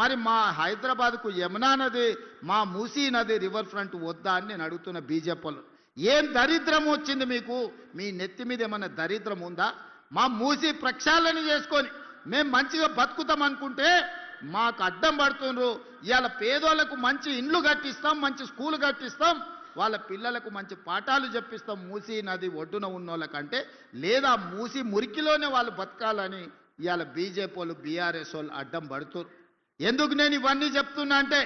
మరి మా హైదరాబాద్కు యమునా నది, మా మూసీ నది రివర్ ఫ్రంట్ వద్దా అని నేను అడుగుతున్న బీజేపీలో. ఏం దరిద్రం వచ్చింది మీకు? మీ నెత్తి మీద ఏమన్నా దరిద్రం ఉందా? మా మూసీ ప్రక్షాళన చేసుకొని మేము మంచిగా బతుకుతాం అనుకుంటే మాకు అడ్డం పడుతున్నారు. ఇవాళ పేదోళ్లకు మంచి ఇండ్లు కట్టిస్తాం, మంచి స్కూల్ కట్టిస్తాం, వాళ్ళ పిల్లలకు మంచి పాఠాలు చెప్పిస్తాం మూసీ నది ఒడ్డున ఉన్న వాళ్ళకంటే. లేదా మూసీ మురికిలోనే వాళ్ళు బతకాలని ఇవాళ బీజేపీ వాళ్ళు, బీఆర్ఎస్ వాళ్ళు అడ్డం పడుతున్నారు. ఎందుకు నేను ఇవన్నీ చెప్తున్నా అంటే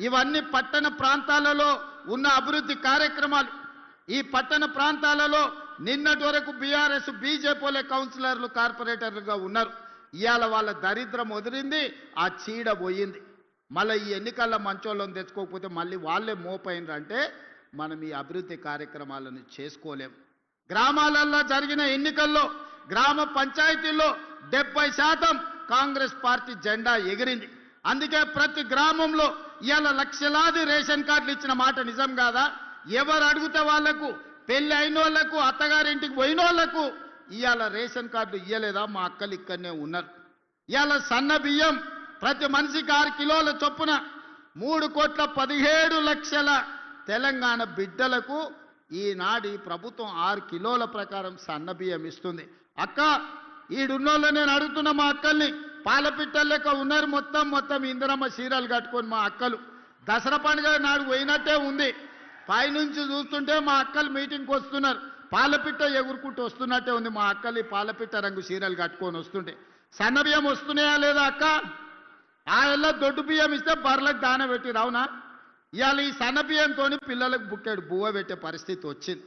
ఇవన్నీ పట్టణ ప్రాంతాలలో ఉన్న అభివృద్ధి కార్యక్రమాలు. ఈ పట్టణ ప్రాంతాలలో నిన్నటి వరకు బీఆర్ఎస్, బీజేపీలే కౌన్సిలర్లు, కార్పొరేటర్లుగా ఉన్నారు. ఇవాళ వాళ్ళ దరిద్రం వదిలింది, ఆ చీడ పోయింది. మళ్ళీ ఈ ఎన్నికల్లో మంచోళ్ళని తెచ్చుకోకపోతే మళ్ళీ వాళ్ళే మోపైనరు అంటే మనం ఈ అభివృద్ధి కార్యక్రమాలను చేసుకోలేం. గ్రామాలలో జరిగిన ఎన్నికల్లో గ్రామ పంచాయతీల్లో 70% కాంగ్రెస్ పార్టీ జెండా ఎగిరింది. అందుకే ప్రతి గ్రామంలో ఇవాళ లక్షలాది రేషన్ కార్డులు ఇచ్చిన మాట నిజం కాదా? ఎవరు అడిగితే వాళ్లకు, పెళ్లి అయిన వాళ్లకు, అత్తగారింటికి పోయిన వాళ్లకు ఇవాళ రేషన్ కార్డులు ఇవ్వలేదా? మా అక్కలు ఇక్కడనే ఉన్నారు. ఇవాళ సన్న బియ్యం ప్రతి మనిషికి 6 కిలోల చొప్పున 3,17,00,000 తెలంగాణ బిడ్డలకు ఈనాడు ప్రభుత్వం 6 కిలోల ప్రకారం సన్న బియ్యం ఇస్తుంది. అక్క ఈడున్నోళ్ళు నేను అడుగుతున్న మా అక్కల్ని, పాలపిట్టల లెక్క ఉన్నారు మొత్తం ఇందిరమ్మ చీరలు కట్టుకొని మా అక్కలు. దసరా పండుగ నాడు పోయినట్టే ఉంది. పైనుంచి చూస్తుంటే మా అక్కలు మీటింగ్కి వస్తున్నారు, పాలపిట్ట ఎగురుకుంటూ వస్తున్నట్టే ఉంది. మా అక్కలు పాలపిట్ట రంగు చీరలు కట్టుకొని వస్తుంటే సన్న బియ్యం వస్తున్నాయా లేదా అక్క? ఆ ఎల్ల దొడ్డు బియ్యం ఇస్తే బర్రెలకు దాన పెట్టి రావునా? ఇవాళ ఈ సన్న బియ్యంతో పిల్లలకు బుక్కెడు బువ్వ పెట్టే పరిస్థితి వచ్చింది.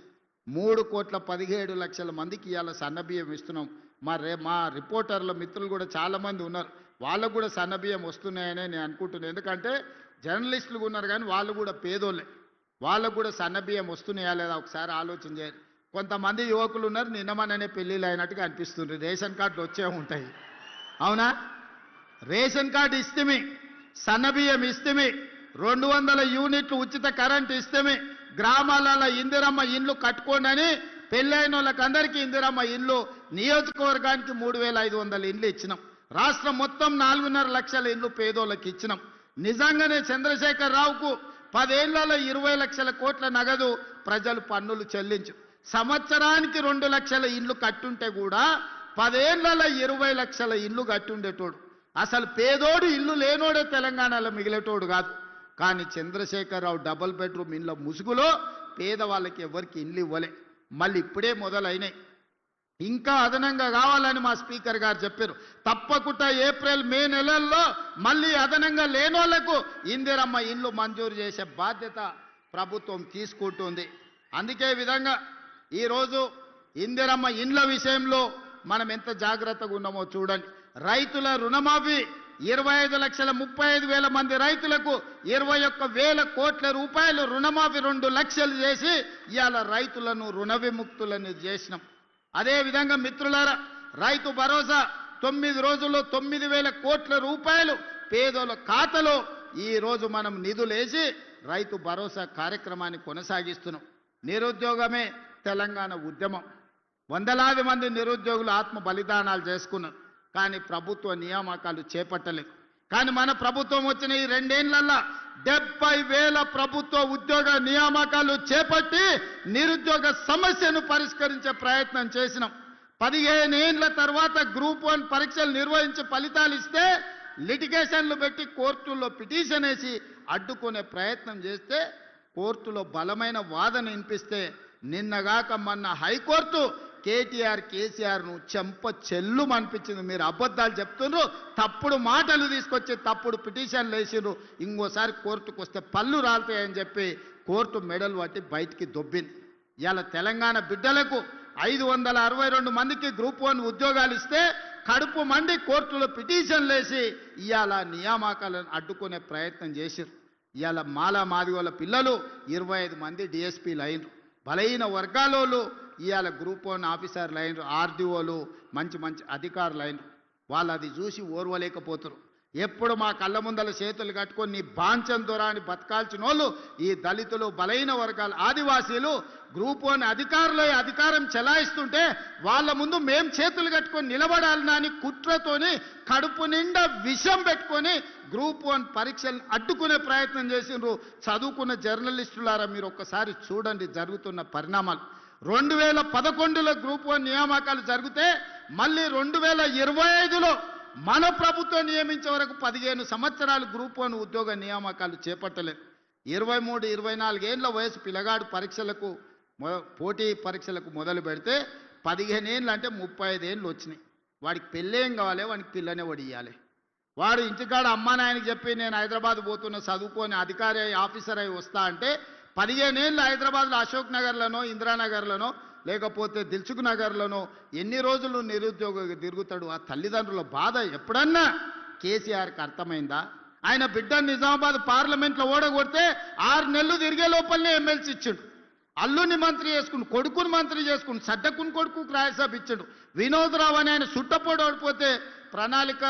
3,17,00,000 మందికి ఇవాళ సన్న బియ్యం ఇస్తున్నాం. మా రిపోర్టర్ల మిత్రులు కూడా చాలామంది ఉన్నారు, వాళ్ళకు కూడా సన్న బియ్యం వస్తున్నాయనే నేను అనుకుంటున్నాను. ఎందుకంటే జర్నలిస్టులు ఉన్నారు కానీ వాళ్ళు కూడా పేదోళ్ళే, వాళ్ళకు కూడా సన్న బియ్యం వస్తున్నాయా లేదా ఒకసారి ఆలోచన చేయాలి. కొంతమంది యువకులు ఉన్నారు, నిన్నమననే పెళ్ళిళ్ళు అయినట్టుగా అనిపిస్తుంది. రేషన్ కార్డులు వచ్చే ఉంటాయి, అవునా? రేషన్ కార్డు ఇస్తేమి, సన్న బియ్యం ఇస్తేమి, 200 యూనిట్లు ఉచిత కరెంటు ఇస్తేమి, గ్రామాలలో ఇందిరమ్మ ఇండ్లు కట్టుకోండి అని పెళ్ళైన వాళ్ళకందరికీ ఇందిరమ్మ ఇండ్లు, నియోజకవర్గానికి 3,500 ఇండ్లు ఇచ్చినాం. రాష్ట్రం మొత్తం 4.5 లక్షల ఇండ్లు పేదోళ్ళకి ఇచ్చినాం. నిజంగానే చంద్రశేఖర్ రావుకు 10 ఏళ్లలో 20 లక్షల కోట్ల నగదు ప్రజలు పన్నులు చెల్లించు. సంవత్సరానికి 2 లక్షల ఇండ్లు కట్టుంటే కూడా 10 ఏళ్లలో 20 లక్షల ఇండ్లు కట్టుండేటోడు. అసలు పేదోడు ఇల్లు లేనోడే తెలంగాణలో మిగిలేటోడు కాదు. కానీ చంద్రశేఖరరావు డబుల్ బెడ్రూమ్ ఇండ్ల ముసుగులో పేదవాళ్ళకి ఎవరికి ఇండ్లు ఇవ్వలే. మళ్ళీ ఇప్పుడే మొదలైనాయి, ఇంకా అదనంగా కావాలని మా స్పీకర్ గారు చెప్పారు. తప్పకుండా ఏప్రిల్ మే నెలల్లో మళ్ళీ అదనంగా లేనోళ్లకు ఇందిరమ్మ ఇండ్లు మంజూరు చేసే బాధ్యత ప్రభుత్వం తీసుకుంటుంది. అందుకే విధంగా ఈరోజు ఇందిరమ్మ ఇండ్ల విషయంలో మనం ఎంత జాగ్రత్తగా ఉన్నామో చూడండి. రైతుల రుణమాఫీ 25,35,000 మంది రైతులకు 21,000 కోట్ల రూపాయలు రుణమాఫీ 2 లక్షలు చేసి ఇవాళ రైతులను రుణ విముక్తులను చేసినాం. అదేవిధంగా మిత్రులారా, రైతు భరోసా 9 రోజుల్లో 9,000 కోట్ల రూపాయలు పేదల ఖాతాలో ఈరోజు మనం నిధులేసి రైతు భరోసా కార్యక్రమాన్ని కొనసాగిస్తున్నాం. నిరుద్యోగమే తెలంగాణ ఉద్యమం. వందలాది మంది నిరుద్యోగులు ఆత్మ బలిదానాలు చేసుకున్నారు, కానీ ప్రభుత్వ నియామకాలు చేపట్టలేదు. కానీ మన ప్రభుత్వం వచ్చిన ఈ 2 ఏళ్లలో 70,000 ప్రభుత్వ ఉద్యోగ నియామకాలు చేపట్టి నిరుద్యోగ సమస్యను పరిష్కరించే ప్రయత్నం చేసినాం. 15 ఏళ్ల తర్వాత గ్రూప్ 1 పరీక్షలు నిర్వహించి ఫలితాలు ఇస్తే లిటిగేషన్లు పెట్టి కోర్టుల్లో పిటిషన్ వేసి అడ్డుకునే ప్రయత్నం చేస్తే కోర్టులో బలమైన వాదన వినిపిస్తే నిన్నగాక మొన్న హైకోర్టు కేసీఆర్ను చెంప చెల్లు అనిపించింది. మీరు అబద్ధాలు చెప్తున్నారు, తప్పుడు మాటలు తీసుకొచ్చి తప్పుడు పిటిషన్లు వేసిర్రు, ఇంకోసారి కోర్టుకు వస్తే పళ్ళు రాలుతాయని చెప్పి కోర్టు మెడలు పట్టి బయటికి దొబ్బింది. ఇవాళ తెలంగాణ బిడ్డలకు 562 మందికి గ్రూప్ 1 ఉద్యోగాలు ఇస్తే కడుపు మండి కోర్టులో పిటిషన్లు వేసి ఇవాళ నియామకాలను అడ్డుకునే ప్రయత్నం చేసిర్రు. ఇవాళ మాదిగోళ్ళ పిల్లలు 25 మంది డిఎస్పీలు అయినరు. బలహీన వర్గాలోళ్ళు ఇవాళ గ్రూప్ 1 ఆఫీసర్లు అయినరు, ఆర్డీఓలు మంచి అధికారులు అయినరు. వాళ్ళు అది చూసి ఓర్వలేకపోతారు. ఎప్పుడు మా కళ్ళ ముందల చేతులు కట్టుకొని నీ బాంచం దొరాని బతకాల్సిన వాళ్ళు ఈ దళితులు, బలహీన వర్గాలు, ఆదివాసీలు గ్రూప్ 1 అధికారులు అధికారం చెలాయిస్తుంటే వాళ్ళ ముందు మేం చేతులు కట్టుకొని నిలబడాలని అని కుట్రతోని కడుపు నిండా విషం పెట్టుకొని గ్రూప్ 1 పరీక్షలను అడ్డుకునే ప్రయత్నం చేసిండ్రు. చదువుకున్న జర్నలిస్టులారా మీరు ఒక్కసారి చూడండి జరుగుతున్న పరిణామాలు. 2011లో గ్రూప్ 1 నియామకాలు జరిగితే మళ్ళీ 2025లో మన ప్రభుత్వం నియమించే వరకు 15 సంవత్సరాలు గ్రూప్ 1 ఉద్యోగ నియామకాలు చేపట్టలేదు. 23-24 ఏళ్ల వయసు పిల్లగాడు పరీక్షలకు పోటీ పరీక్షలకు మొదలు పెడితే 15 ఏళ్ళు అంటే 35 ఏళ్ళు వచ్చినాయి. వాడికి పెళ్ళేం కావాలి, వాడికి పిల్లనే వడియాలి. వాడు ఇంటికాడ అమ్మా నాయనకి చెప్పి నేను హైదరాబాద్ పోతున్న చదువుకొని అధికారి ఆఫీసర్ అయి వస్తా అంటే 15 ఏళ్ళు హైదరాబాద్లో అశోక్ నగర్లోనో, ఇందిరానగర్లోనో, లేకపోతే దిల్సుఖ్ నగర్లోనో ఎన్ని రోజులు నిరుద్యోగ తిరుగుతాడు. ఆ తల్లిదండ్రుల బాధ ఎప్పుడన్నా కేసీఆర్కి అర్థమైందా? ఆయన బిడ్డ నిజామాబాద్ పార్లమెంట్లో ఓడగొడితే 6 నెలలు తిరిగే లోపలనే ఎమ్మెల్సీ ఇచ్చిండు. అల్లుని మంత్రి చేసుకుని, కొడుకుని మంత్రి చేసుకుని, సడ్డకుని కొడుకుకు రాజ్యసభ ఇచ్చిండు. వినోద్ రావు అని ఆయన సుట్టపోడు ఓడిపోతే ప్రణాళిక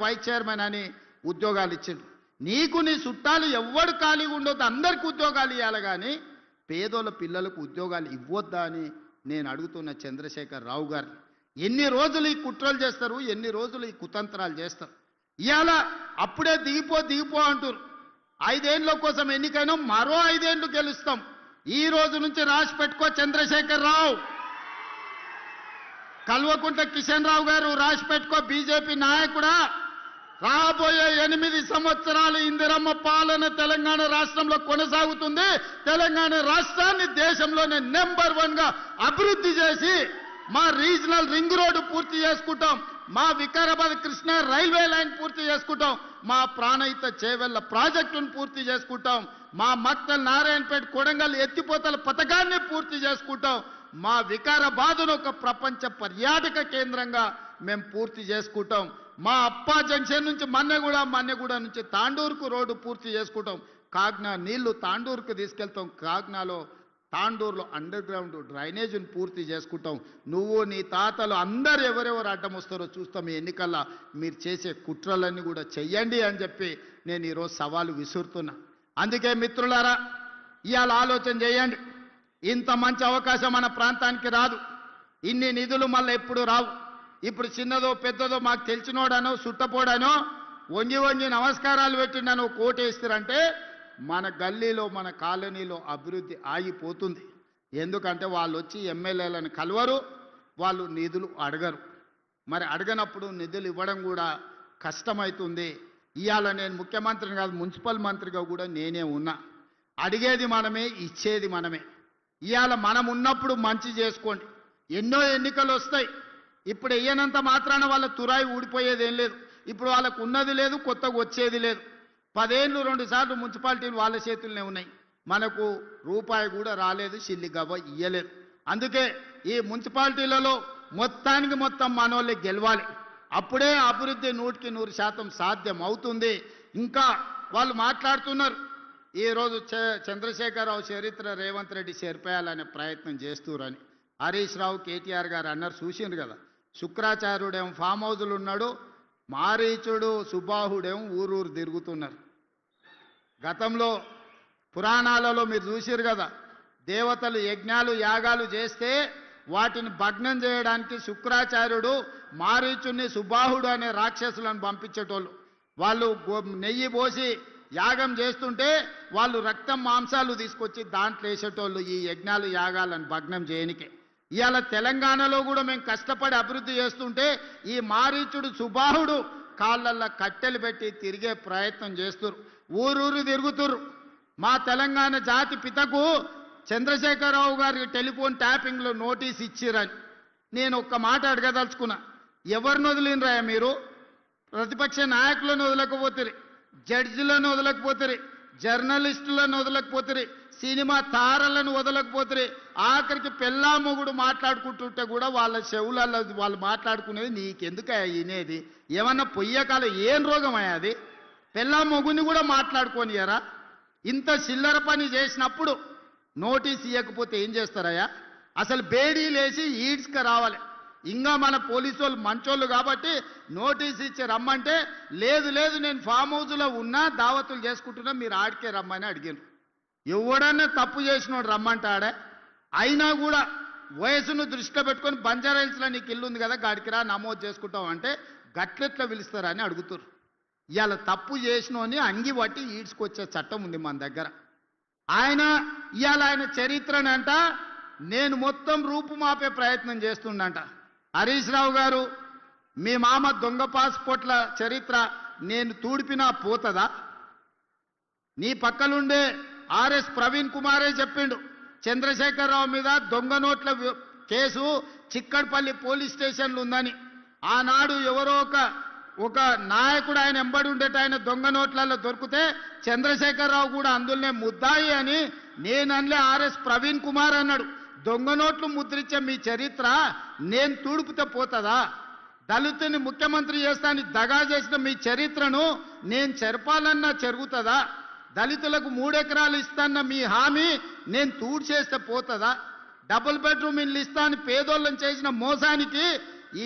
వైస్ చైర్మన్ అని ఉద్యోగాలు ఇచ్చిండు. నీకు నీ చుట్టాలు ఎవ్వడు ఖాళీగా ఉండొద్దు, అందరికీ ఉద్యోగాలు ఇవ్వాలి, కానీ పేదోళ్ళ పిల్లలకు ఉద్యోగాలు ఇవ్వొద్దా అని నేను అడుగుతున్న చంద్రశేఖర్ రావు గారిని. ఎన్ని రోజులు ఈ కుట్రలు చేస్తారు, ఎన్ని రోజులు ఈ కుతంత్రాలు చేస్తారు? ఇవాళ అప్పుడే దిగిపో అంటారు. 5 ఏళ్ళ కోసం ఎన్నికైనా మరో 5 ఏళ్ళు గెలుస్తాం. ఈ రోజు నుంచి రాసి పెట్టుకో చంద్రశేఖర్ రావు. కల్వకుంట్ల కిషన్ రావు గారు రాసి పెట్టుకో, బీజేపీ నాయకుడా, రాబోయే 8 సంవత్సరాలు ఇందిరమ్మ పాలన తెలంగాణ రాష్ట్రంలో కొనసాగుతుంది. తెలంగాణ రాష్ట్రాన్ని దేశంలోనే నెంబర్ 1 గా అభివృద్ధి చేసి మా రీజనల్ రింగ్ రోడ్డు పూర్తి చేసుకుంటాం, మా వికారాబాద్ కృష్ణ రైల్వే లైన్ పూర్తి చేసుకుంటాం, మా ప్రాణహిత చేవెళ్ల ప్రాజెక్టును పూర్తి చేసుకుంటాం, మా మక్తల్ నారాయణపేట కొడంగల్ ఎత్తిపోతల పథకాన్ని పూర్తి చేసుకుంటాం, మా వికారాబాద్ను ఒక ప్రపంచ పర్యాటక కేంద్రంగా మేము పూర్తి చేసుకుంటాం, మా అప్పా జంక్షన్ నుంచి మన్నెగూడ నుంచి తాండూరుకు రోడ్డు పూర్తి చేసుకుంటాం, కాగ్నా నీళ్లు తాండూరుకు తీసుకెళ్తాం, కాగ్నాలో తాండూరులో అండర్ గ్రౌండ్ డ్రైనేజీని పూర్తి చేసుకుంటాం. నువ్వు నీ తాతలు అందరు ఎవరెవరు అడ్డం వస్తారో చూస్తాం. ఈ ఎన్నికల్లో మీరు చేసే కుట్రలన్నీ కూడా చెయ్యండి అని చెప్పి నేను ఈరోజు సవాలు విసురుతున్నా. అందుకే మిత్రులారా, ఇవాళ ఆలోచన చేయండి. ఇంత మంచి అవకాశం మన ప్రాంతానికి రాదు, ఇన్ని నిధులు మళ్ళీ ఎప్పుడు రావు. ఇప్పుడు చిన్నదో పెద్దదో మాకు తెలిసినోడనో సుట్టపోడానో వంగి నమస్కారాలు పెట్టిండనో కోటేస్తారంటే మన గల్లీలో మన కాలనీలో అభివృద్ధి ఆగిపోతుంది. ఎందుకంటే వాళ్ళు వచ్చి ఎమ్మెల్యేలను కలవరు, వాళ్ళు నిధులు అడగరు. మరి అడగనప్పుడు నిధులు ఇవ్వడం కూడా కష్టమవుతుంది. ఇవాళ నేను ముఖ్యమంత్రిని కాదు, మున్సిపల్ మంత్రిగా కూడా నేనే ఉన్నా. అడిగేది మనమే, ఇచ్చేది మనమే. ఇవాళ మనం ఉన్నప్పుడు మంచి చేసుకోండి. ఎన్నో ఎన్నికలు వస్తాయి. ఇప్పుడు వెయ్యనంత మాత్రాన వాళ్ళ తురాయి ఊడిపోయేది ఏం లేదు. ఇప్పుడు వాళ్ళకు ఉన్నది లేదు, కొత్తగా వచ్చేది లేదు. 10 ఏళ్ళు 2 సార్లు మున్సిపాలిటీలు వాళ్ళ చేతుల్లోనే ఉన్నాయి. మనకు రూపాయి కూడా రాలేదు, సిల్లి గవ్వ ఇయ్యలేదు. అందుకే ఈ మున్సిపాలిటీలలో మొత్తానికి మొత్తం మనోళ్ళే గెలవాలి. అప్పుడే అభివృద్ధి 100% సాధ్యం అవుతుంది. ఇంకా వాళ్ళు మాట్లాడుతున్నారు, ఈరోజు చంద్రశేఖరరావు చరిత్ర రేవంత్ రెడ్డి చేర్పేయాలనే ప్రయత్నం చేస్తురని. హరీష్ రావు కేటీఆర్ గారు అన్నారు, చూసిండ్రు కదా. శుక్రాచార్యుడేమో ఫామ్ హౌజులు ఉన్నాడు, మారీచుడు సుబాహుడేమో ఊరూరు తిరుగుతున్నారు. గతంలో పురాణాలలో మీరు చూసిరు కదా, దేవతలు యజ్ఞాలు యాగాలు చేస్తే వాటిని భగ్నం చేయడానికి శుక్రాచార్యుడు మారీచుని సుబాహుడు అనే రాక్షసులను పంపించేటోళ్ళు. వాళ్ళు నెయ్యి పోసి యాగం చేస్తుంటే వాళ్ళు రక్తం మాంసాలు తీసుకొచ్చి దాంట్లో వేసేటోళ్ళు ఈ యజ్ఞాలు యాగాలను భగ్నం చేయనికే. ఇవాళ తెలంగాణలో కూడా మేము కష్టపడి అభివృద్ధి చేస్తుంటే ఈ మారీచుడు సుబాహుడు కాళ్ళల్లో కట్టెలు పెట్టి తిరిగే ప్రయత్నం చేస్తున్నారు, ఊరూరు తిరుగుతురు. మా తెలంగాణ జాతి పితకు చంద్రశేఖరరావు గారికి టెలిఫోన్ ట్యాపింగ్లో నోటీస్ ఇచ్చిరని నేను ఒక్క మాట అడగదలుచుకున్నా. ఎవరిని వదిలినరా మీరు? ప్రతిపక్ష నాయకులను వదలకపోతే, జడ్జిలను వదలకపోతే, జర్నలిస్టులను వదలకపోతే, సినిమా తారలను వదలకపోతే, ఆఖరికి పెళ్ళా మొగుడు మాట్లాడుకుంటుంటే కూడా వాళ్ళ చెవులలో వాళ్ళు మాట్లాడుకునేది నీకెందుకయ్యా వినేది? ఏమన్నా పొయ్యకాల ఏం రోగం అయ్యా అది? పెళ్ళా మొగుని కూడా మాట్లాడుకోనియరా? ఇంత చిల్లర పని చేసినప్పుడు నోటీస్ ఇవ్వకపోతే ఏం చేస్తారయ్యా? అసలు బేడీలేసి ఈడ్స్కి రావాలి. ఇంకా మన పోలీసు వాళ్ళు మంచోళ్ళు కాబట్టి నోటీస్ ఇచ్చి రమ్మంటే లేదు నేను ఫామ్ హౌస్లో ఉన్నా దావతులు చేసుకుంటున్నా, మీరు ఆడికే రమ్మని అడిగాను. ఎవడన్నా తప్పు చేసినోడు రమ్మంటాడే? అయినా కూడా వయసును దృష్టిలో పెట్టుకొని బంజారా హిల్స్లో నీకు ఇల్లు ఉంది కదా, గాడికి రా నమోదు చేసుకుంటాం అంటే గట్లెట్లా పిలుస్తారని అడుగుతారు. ఇవాళ తప్పు చేసినోని అంగి పట్టి ఈడ్చుకొచ్చే చట్టం ఉంది మన దగ్గర. ఇవాళ ఆయన చరిత్రనంట నేను మొత్తం రూపుమాపే ప్రయత్నం చేస్తుండంట. హరీష్ రావు గారు, మీ మామ దొంగ పాస్పోర్ట్ల చరిత్ర నేను తూడిపినా పోతుందా? నీ పక్కలుండే ఆర్ఎస్ ప్రవీణ్ కుమారే చెప్పిండు, చంద్రశేఖరరావు మీద దొంగ నోట్ల కేసు చిక్కడపల్లి పోలీస్ స్టేషన్లు ఉందని. ఆనాడు ఎవరో ఒక నాయకుడు ఆయన ఎంబడి ఉండేట ఆయన దొంగ నోట్లలో దొరికితే చంద్రశేఖరరావు కూడా అందులోనే ముద్దాయి అని నేనన్లే ఆర్ఎస్ ప్రవీణ్ కుమార్ అన్నాడు. దొంగ నోట్లు ముద్రించే మీ చరిత్ర నేను తూడుపుతే పోతుందా? దళితుని ముఖ్యమంత్రి చేస్తాని దగా చేసిన మీ చరిత్రను నేను చెరపాలన్నా జరుగుతుందా? దళితులకు 3 ఎకరాలు ఇస్తాన్న మీ హామీ నేను తూడ్చేస్తే పోతుందా? డబుల్ బెడ్రూమ్ ఇల్లు ఇస్తాను పేదోళ్ళని చేసిన మోసానికి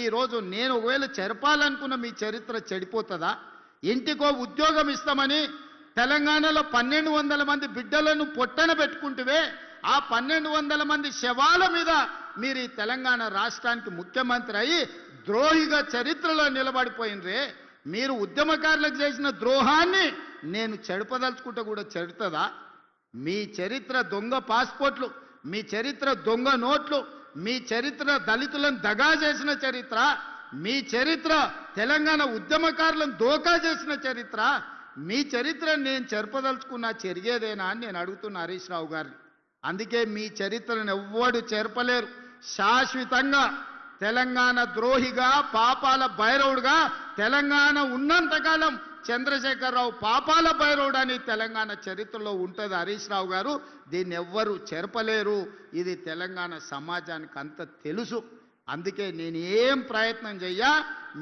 ఈరోజు నేను ఒకవేళ చెరపాలనుకున్న మీ చరిత్ర చెడిపోతుందా? ఇంటికో ఉద్యోగం ఇస్తామని తెలంగాణలో 1200 మంది బిడ్డలను పొట్టన పెట్టుకుంటువే, ఆ 1200 మంది శవాల మీద మీరు ఈ తెలంగాణ రాష్ట్రానికి ముఖ్యమంత్రి అయ్యి ద్రోహిగా చరిత్రలో నిలబడిపోయినరే. మీరు ఉద్యమకారులకు చేసిన ద్రోహాన్ని నేను చెడపదలుచుకుంటే కూడా చెడుతుందా? మీ చరిత్ర దొంగ పాస్పోర్ట్లు, మీ చరిత్ర దొంగ నోట్లు, మీ చరిత్ర దళితులను దగా చేసిన చరిత్ర, మీ చరిత్ర తెలంగాణ ఉద్యమకారులను దోకా చేసిన చరిత్ర. మీ చరిత్ర నేను చెరపదలుచుకున్నా చెరిగేదేనా అని నేను అడుగుతున్నా హరీష్ రావు గారిని. అందుకే మీ చరిత్రను ఎవ్వడు చెరపలేరు. శాశ్వతంగా తెలంగాణ ద్రోహిగా పాపాల భైరవుడుగా తెలంగాణ ఉన్నంతకాలం చంద్రశేఖరరావు పాపాల భైరవుడు అని తెలంగాణ చరిత్రలో ఉంటుంది హరీష్ రావు గారు. దీన్ని ఎవ్వరు చెరపలేరు. ఇది తెలంగాణ సమాజానికి అంత తెలుసు. అందుకే నేను ఏం ప్రయత్నం చెయ్యా,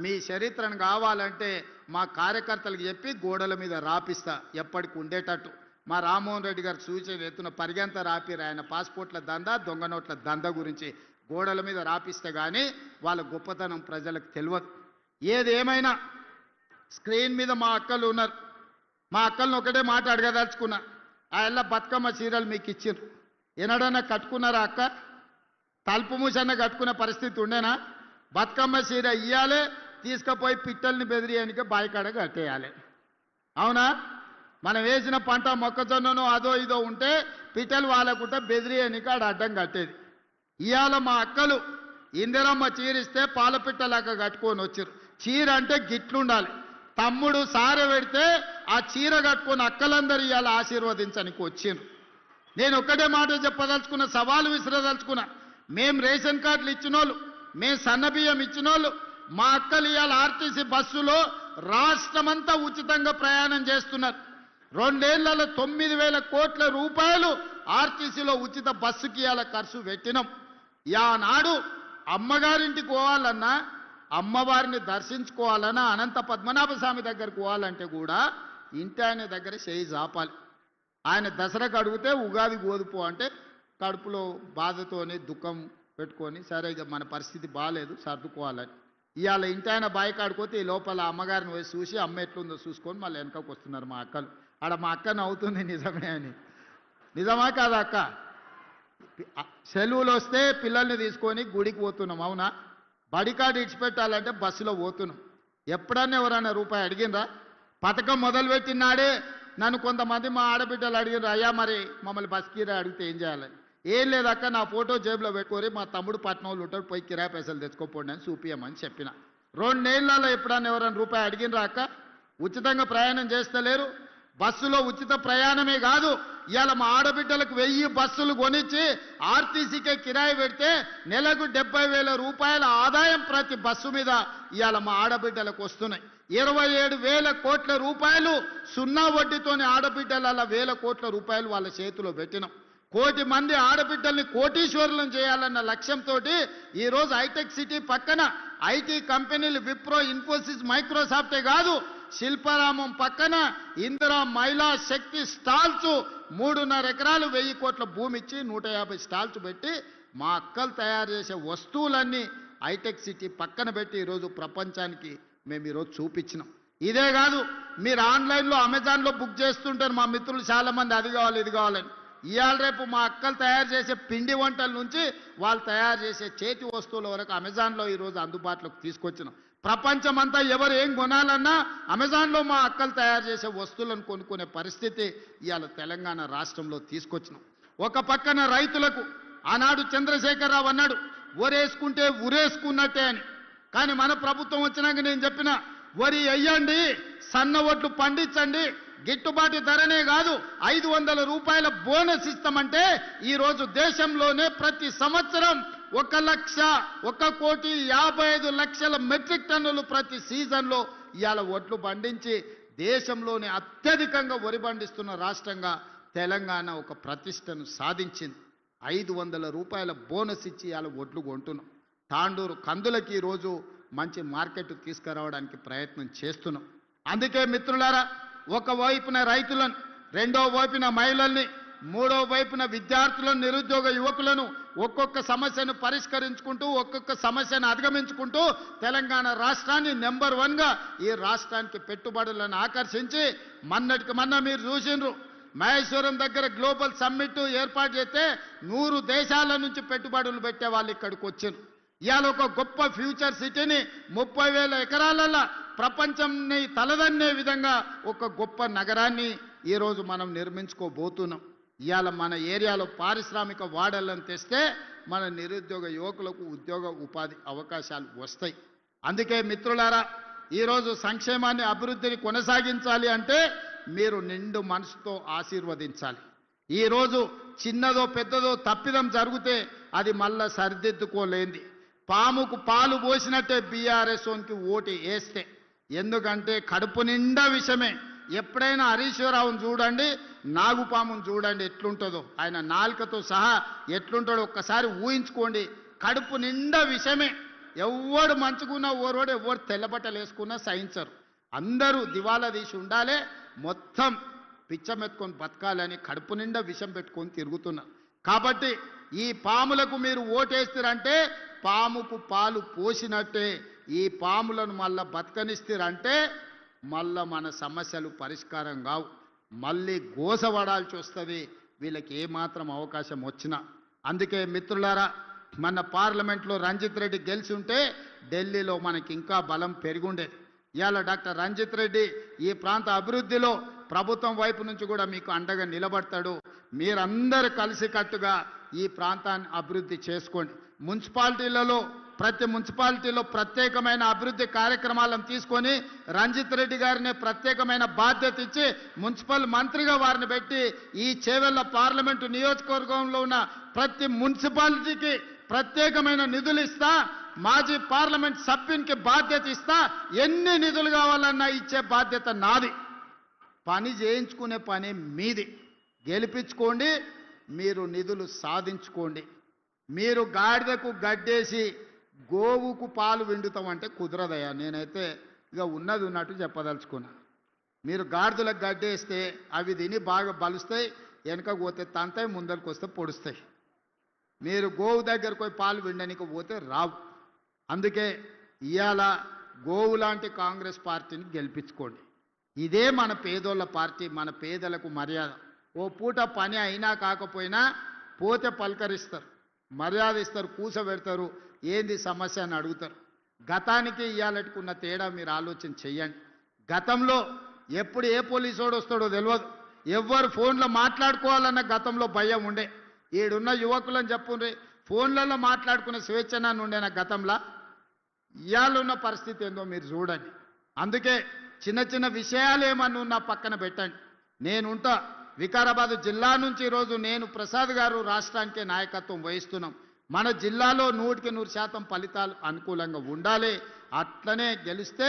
మీ చరిత్రను కావాలంటే మా కార్యకర్తలకు చెప్పి గోడల మీద రాపిస్తా ఎప్పటికి ఉండేటట్టు. మా రామ్మోహన్ రెడ్డి గారు సూచన ఎత్తున పరిగెంత రాపిరు ఆయన పాస్పోర్ట్ల దందా దొంగ నోట్ల దందా గురించి గోడల మీద రాపిస్తే కానీ వాళ్ళ గొప్పతనం ప్రజలకు తెలియదు. ఏదేమైనా స్క్రీన్ మీద మా అక్కలు ఉన్నారు. మా అక్కలను ఒకటే మాట అడగదలుచుకున్నా. ఆ ఎల్ల బతుకమ్మ చీరలు మీకు ఇచ్చిర్రు, ఎన్నడన్నా కట్టుకున్నారా అక్క? తలుపు మూసన్న కట్టుకునే పరిస్థితి ఉండేనా? బతుకమ్మ చీర ఇయ్యాలి, తీసుకుపోయి పిట్టల్ని బెదిరియానికి బాయికాడ కట్టేయాలి. అవునా? మనం వేసిన పంట మొక్కజొన్ననో అదో ఇదో ఉంటే పిట్టలు వాళ్ళకుంటే బెదిరియానికి ఆడ అడ్డం కట్టేది. ఇవాళ మా అక్కలు ఇందిరమ్మ చీరిస్తే పాలపిట్టలాగా కట్టుకొని వచ్చారు. చీర అంటే గిట్లుండాలి. తమ్ముడు సార పెడితే ఆ చీర కట్టుకొని అక్కలందరూ ఇవాళ ఆశీర్వదించడానికి వచ్చిండ్రు. నేను ఒక్కటే మాట చెప్పదలుచుకున్న, సవాలు విసిరదలుచుకున్నా. మేం రేషన్ కార్డులు ఇచ్చినోళ్ళు, మేం సన్నబియ్యం ఇచ్చినోళ్ళు, మా అక్కలు ఇవాళ ఆర్టీసీ బస్సులో రాష్ట్రమంతా ఉచితంగా ప్రయాణం చేస్తున్నారు. 2 ఏళ్లలో 9,000 కోట్ల రూపాయలు ఆర్టీసీలో ఉచిత బస్సుకి ఇవాళ ఖర్చు పెట్టినాం. యానాడు అమ్మగారింటికి పోవాలన్నా, అమ్మవారిని దర్శించుకోవాలన్నా, అనంత పద్మనాభ స్వామి దగ్గరకు పోవాలంటే కూడా ఇంటి ఆయన దగ్గర చేయి జాపాలి. ఆయన దసరాకు అడిగితే ఉగాది గోదుపో అంటే కడుపులో బాధతోని దుఃఖం పెట్టుకొని సరే ఇక మన పరిస్థితి బాగాలేదు సర్దుకోవాలని ఇవాళ ఇంటి ఆయన బాయి కాడుకోతే ఈ లోపల అమ్మగారిని పోయి చూసి అమ్మ ఎట్లుందో చూసుకొని మళ్ళీ వెనకకు వస్తున్నారు మా అక్కలు. ఆడ మా అక్క నవ్వుతుంది నిజమే అని. నిజమా కాదా అక్క? సెలవులు వస్తే పిల్లల్ని తీసుకొని గుడికి పోతున్నాం. అవునా? బడికాడు ఇడిచిపెట్టాలంటే బస్సులో పోతున్నాం. ఎప్పుడన్నా ఎవరన్నా రూపాయి అడిగినరా? పథకం మొదలుపెట్టినాడే నన్ను కొంతమంది మా ఆడబిడ్డలు అడిగినారు, అయ్యా మరి మమ్మల్ని బస్ కిరాయి అడిగితే ఏం చేయాలని. ఏం లేదక్క, నా ఫోటో జేబులో పెట్టుకోరి, మా తమ్ముడు పట్నంలో ఉంటాడు, పోయి కిరాయి పైసలు తెచ్చుకోపోండి అని చూపియమని చెప్పిన. 2 ఏళ్లలో ఎప్పుడన్నా ఎవరైనా రూపాయి అడిగినరా అక్క? ఉచితంగా ప్రయాణం చేస్తలేరు. బస్సులో ఉచిత ప్రయాణమే కాదు, ఇవాళ మా ఆడబిడ్డలకు 1000 బస్సులు కొనిచ్చి ఆర్టీసీకే కిరాయి పెడితే నెలకు 70,000 రూపాయల ఆదాయం ప్రతి బస్సు మీద ఇవాళ మా ఆడబిడ్డలకు వస్తున్నాయి. 27,000 కోట్ల రూపాయలు సున్నా వడ్డీతోని ఆడబిడ్డల 1,000 కోట్ల రూపాయలు వాళ్ళ చేతిలో పెట్టినాం. 1 కోటి మంది ఆడబిడ్డల్ని కోటీశ్వరులను చేయాలన్న లక్ష్యంతో ఈరోజు హైటెక్ సిటీ పక్కన ఐటీ కంపెనీలు విప్రో, ఇన్ఫోసిస్, మైక్రోసాఫ్టే కాదు, శిల్పారామం పక్కన ఇందిరా మహిళా శక్తి స్టాల్స్ 3.5 ఎకరాలు 1000 కోట్ల భూమి ఇచ్చి 150 స్టాల్స్ పెట్టి మా అక్కలు తయారు చేసే వస్తువులన్నీ హైటెక్ సిటీ పక్కన పెట్టి ఈరోజు ప్రపంచానికి మేము ఈరోజు చూపించినాం. ఇదే కాదు, మీరు ఆన్లైన్లో అమెజాన్లో బుక్ చేస్తుంటారు మా మిత్రులు చాలామంది, అది కావాలి ఇది కావాలని. ఇవాళ రేపు మా అక్కలు తయారు చేసే పిండి వంటల నుంచి వాళ్ళు తయారు చేసే చేతి వస్తువుల వరకు అమెజాన్లో ఈరోజు అందుబాటులోకి తీసుకొచ్చినాం. ప్రపంచమంతా ఎవరు ఏం కొనాలన్నా అమెజాన్లో మా అక్కలు తయారు చేసే వస్తువులను కొనుక్కునే పరిస్థితి ఇవాళ తెలంగాణ రాష్ట్రంలో తీసుకొచ్చినాం. ఒక పక్కన రైతులకు ఆనాడు చంద్రశేఖరరావు అన్నాడు వరేసుకుంటే ఉరేసుకున్నట్టే అని. కానీ మన ప్రభుత్వం వచ్చినాక నేను చెప్పిన వరి వేయండి, సన్న ఒట్లు పండించండి, గిట్టుబాటు ధరనే కాదు 500 రూపాయల బోనస్ ఇస్తామంటే ఈరోజు దేశంలోనే ప్రతి సంవత్సరం 1,55,00,000 మెట్రిక్ టన్నులు ప్రతి సీజన్లో ఇవాళ ఒట్లు పండించి దేశంలోనే అత్యధికంగా వరి పండిస్తున్న రాష్ట్రంగా తెలంగాణ ఒక ప్రతిష్టను సాధించింది. 500 రూపాయల బోనస్ ఇచ్చి ఇవాళ ఒట్లు కొంటున్నాం. తాండూరు కందులకి ఈరోజు మంచి మార్కెట్ తీసుకురావడానికి ప్రయత్నం చేస్తున్నాం. అందుకే మిత్రులారా, ఒక వైపున రైతులను, రెండో వైపున మహిళల్ని, మూడో వైపున విద్యార్థులను, నిరుద్యోగ యువకులను ఒక్కొక్క సమస్యను పరిష్కరించుకుంటూ, ఒక్కొక్క సమస్యను అధిగమించుకుంటూ తెలంగాణ రాష్ట్రాన్ని నెంబర్ 1గా ఈ రాష్ట్రానికి పెట్టుబడులను ఆకర్షించి మొన్నటికి మొన్న మీరు చూసిండ్రు, మహేశ్వరం దగ్గర గ్లోబల్ సమ్మిట్ ఏర్పాటు చేస్తే 100 దేశాల నుంచి పెట్టుబడులు పెట్టే వాళ్ళు ఇక్కడికి వచ్చారు. ఇవాళ ఒక గొప్ప ఫ్యూచర్ సిటీని 30,000 ఎకరాలలో ప్రపంచంని తలదన్నే విధంగా ఒక గొప్ప నగరాన్ని ఈరోజు మనం నిర్మించుకోబోతున్నాం. ఇవాళ మన ఏరియాలో పారిశ్రామిక వాడలను తెస్తే మన నిరుద్యోగ యువకులకు ఉద్యోగ ఉపాధి అవకాశాలు వస్తాయి. అందుకే మిత్రులారా, ఈరోజు సంక్షేమాన్ని, అభివృద్ధిని కొనసాగించాలి అంటే మీరు నిండు మనసుతో ఆశీర్వదించాలి. ఈరోజు చిన్నదో పెద్దదో తప్పిదం జరిగితే అది మళ్ళా సరిదిద్దుకోలేంది. పాముకు పాలు పోసినట్టే బీఆర్ఎస్కి ఓటు వేస్తే, ఎందుకంటే కడుపు నిండా విషమే. ఎప్పుడైనా హరీశ్వరరావును చూడండి, నాగుపామును చూడండి ఎట్లుంటుందో, ఆయన నాలుకతో సహా ఎట్లుంటాడో ఒక్కసారి ఊహించుకోండి. కడుపు నిండా విషమే. ఎవడు మంచుకున్నా ఓరోడు, ఎవరు తెల్లబట్టలు వేసుకున్నా సహించరు. అందరూ దివాలా తీసి ఉండాలి, మొత్తం పిచ్చమెత్తుకొని బతకాలని కడుపు నిండా విషం పెట్టుకొని తిరుగుతున్నారు. కాబట్టి ఈ పాములకు మీరు ఓటేస్తారంటే పాముకు పాలు పోసినట్టే. ఈ పాములను మళ్ళా బతకనిస్తారంటే మళ్ళా మన సమస్యలు పరిష్కారం కావు, మళ్ళీ గోసపడాల్సి వస్తుంది వీళ్ళకి ఏమాత్రం అవకాశం వచ్చినా. అందుకే మిత్రులారా, మన పార్లమెంట్లో రంజిత్ రెడ్డి గెలిచి ఉంటే ఢిల్లీలో మనకి ఇంకా బలం పెరిగుండేది. ఇవాళ డాక్టర్ రంజిత్ రెడ్డి ఈ ప్రాంత అభివృద్ధిలో ప్రభుత్వం వైపు నుంచి కూడా మీకు అండగా నిలబడతాడు. మీరందరూ కలిసికట్టుగా ఈ ప్రాంతాన్ని అభివృద్ధి చేసుకోండి. మున్సిపాలిటీలలో, ప్రతి మున్సిపాలిటీలో ప్రత్యేకమైన అభివృద్ధి కార్యక్రమాలను తీసుకొని రంజిత్ రెడ్డి గారిని ప్రత్యేకమైన బాధ్యత ఇచ్చి మున్సిపల్ మంత్రిగా వారిని పెట్టి ఈ చేవెళ్ల పార్లమెంటు నియోజకవర్గంలో ఉన్న ప్రతి మున్సిపాలిటీకి ప్రత్యేకమైన నిధులు ఇస్తా, మాజీ పార్లమెంట్ సభ్యునికి బాధ్యత ఇస్తా, ఎన్ని నిధులు కావాలన్నా ఇచ్చే బాధ్యత నాది. పని చేయించుకునే పని మీది. గెలిపించుకోండి, మీరు నిధులు సాధించుకోండి. మీరు గాడిదకు గడ్డేసి గోవుకు పాలు విండుతామంటే కుదరదయ్యా. నేనైతే ఇక ఉన్నది ఉన్నట్టు చెప్పదలుచుకున్నా. మీరు గాడిదలకు గడ్డేస్తే అవి తిని బాగా బలుస్తాయి, వెనక పోతే తంతాయి, ముందరికి వస్తే పొడుస్తాయి. మీరు గోవు దగ్గరకు పోయి పాలు విండనికి పోతే రావు. అందుకే ఇవాళ గోవు లాంటి కాంగ్రెస్ పార్టీని గెలిపించుకోండి. ఇదే మన పేదోళ్ళ పార్టీ, మన పేదలకు మర్యాద. ఓ పూట పని అయినా కాకపోయినా పోతే పలకరిస్తారు, మర్యాద ఇస్తారు, కూసబెడతారు, ఏంది సమస్య అని అడుగుతారు. గతానికి ఇవాళకున్న తేడా మీరు ఆలోచన చెయ్యండి. గతంలో ఎప్పుడు ఏ పోలీసోడు వస్తాడో తెలియదు, ఎవ్వరు ఫోన్లో మాట్లాడుకోవాలన్న గతంలో భయం ఉండే. ఈడున్న యువకులని చెప్పుండ్రి, ఫోన్లలో మాట్లాడుకునే స్వేచ్ఛనాన్ని ఉండేనా గతంలో? ఇవాళ ఉన్న పరిస్థితి ఏందో మీరు చూడండి. అందుకే చిన్న చిన్న విషయాలు ఏమన్నా ఉన్నా పక్కన పెట్టండి. నేనుంటా. వికారాబాద్ జిల్లా నుంచి ఈరోజు నేను, ప్రసాద్ గారు రాష్ట్రానికే నాయకత్వం వహిస్తున్నాం. మన జిల్లాలో 100% ఫలితాలు అనుకూలంగా ఉండాలి. అట్లనే గెలిస్తే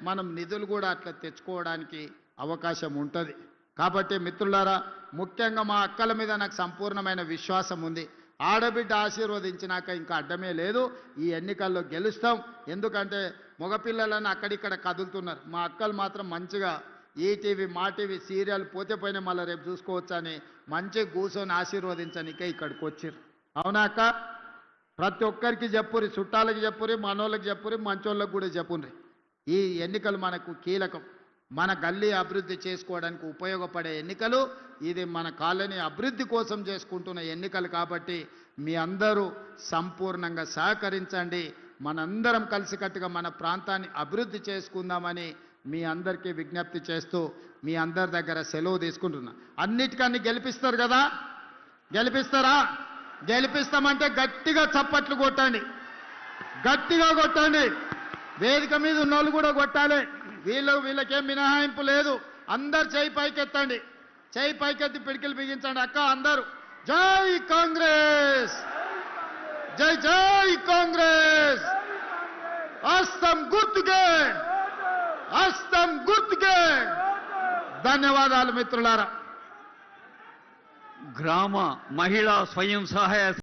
మనం నిధులు కూడా అట్లా తెచ్చుకోవడానికి అవకాశం ఉంటుంది. కాబట్టి మిత్రులారా, ముఖ్యంగా మా అక్కల మీద నాకు సంపూర్ణమైన విశ్వాసం ఉంది. ఆడబిడ్డ ఆశీర్వదించినాక ఇంకా అడ్డమే లేదు. ఈ ఎన్నికల్లో గెలుస్తాం. ఎందుకంటే మగపిల్లలను అక్కడిక్కడ కదులుతున్నారు. మా అక్కలు మాత్రం మంచిగా ఈటీవీ, మా టీవీ సీరియల్ పోతే పోయినా మళ్ళీ రేపు చూసుకోవచ్చని మంచిగా కూర్చొని ఆశీర్వదించనికే ఇక్కడికి వచ్చారు. అవునా అక్క? ప్రతి ఒక్కరికి చెప్పురి, చుట్టాలకి చెప్పురి, మనోళ్ళకి చెప్పురి, మంచోళ్ళకి కూడా చెప్పుండ్రి. ఈ ఎన్నికలు మనకు కీలకం. మన గల్లీ అభివృద్ధి చేసుకోవడానికి ఉపయోగపడే ఎన్నికలు. ఇది మన కాలనీ అభివృద్ధి కోసం చేసుకుంటున్న ఎన్నికలు. కాబట్టి మీ అందరూ సంపూర్ణంగా సహకరించండి. మనందరం కలిసికట్టుగా మన ప్రాంతాన్ని అభివృద్ధి చేసుకుందామని మీ అందరికీ విజ్ఞప్తి చేస్తూ మీ అందరి దగ్గర సెలవు తీసుకుంటున్నా. అన్నిటికన్నీ గెలిపిస్తారు కదా? గెలిపిస్తారా? గెలిపిస్తామంటే గట్టిగా చప్పట్లు కొట్టండి, గట్టిగా కొట్టండి. వేదిక మీద ఉన్న వాళ్ళు కూడా కొట్టాలి. వీళ్ళకేం మినహాయింపు లేదు. అందరు చేయి పైకెత్తండి, చేయి పైకెత్తి పిడికిలు బిగించండి. అక్క అందరూ జై కాంగ్రెస్, జై జై కాంగ్రెస్. హస్తం గుర్తుకే, హస్తం గుర్తుకే. ధన్యవాదాలు మిత్రులారా. గ్రామ మహిళా స్వయం సహాయ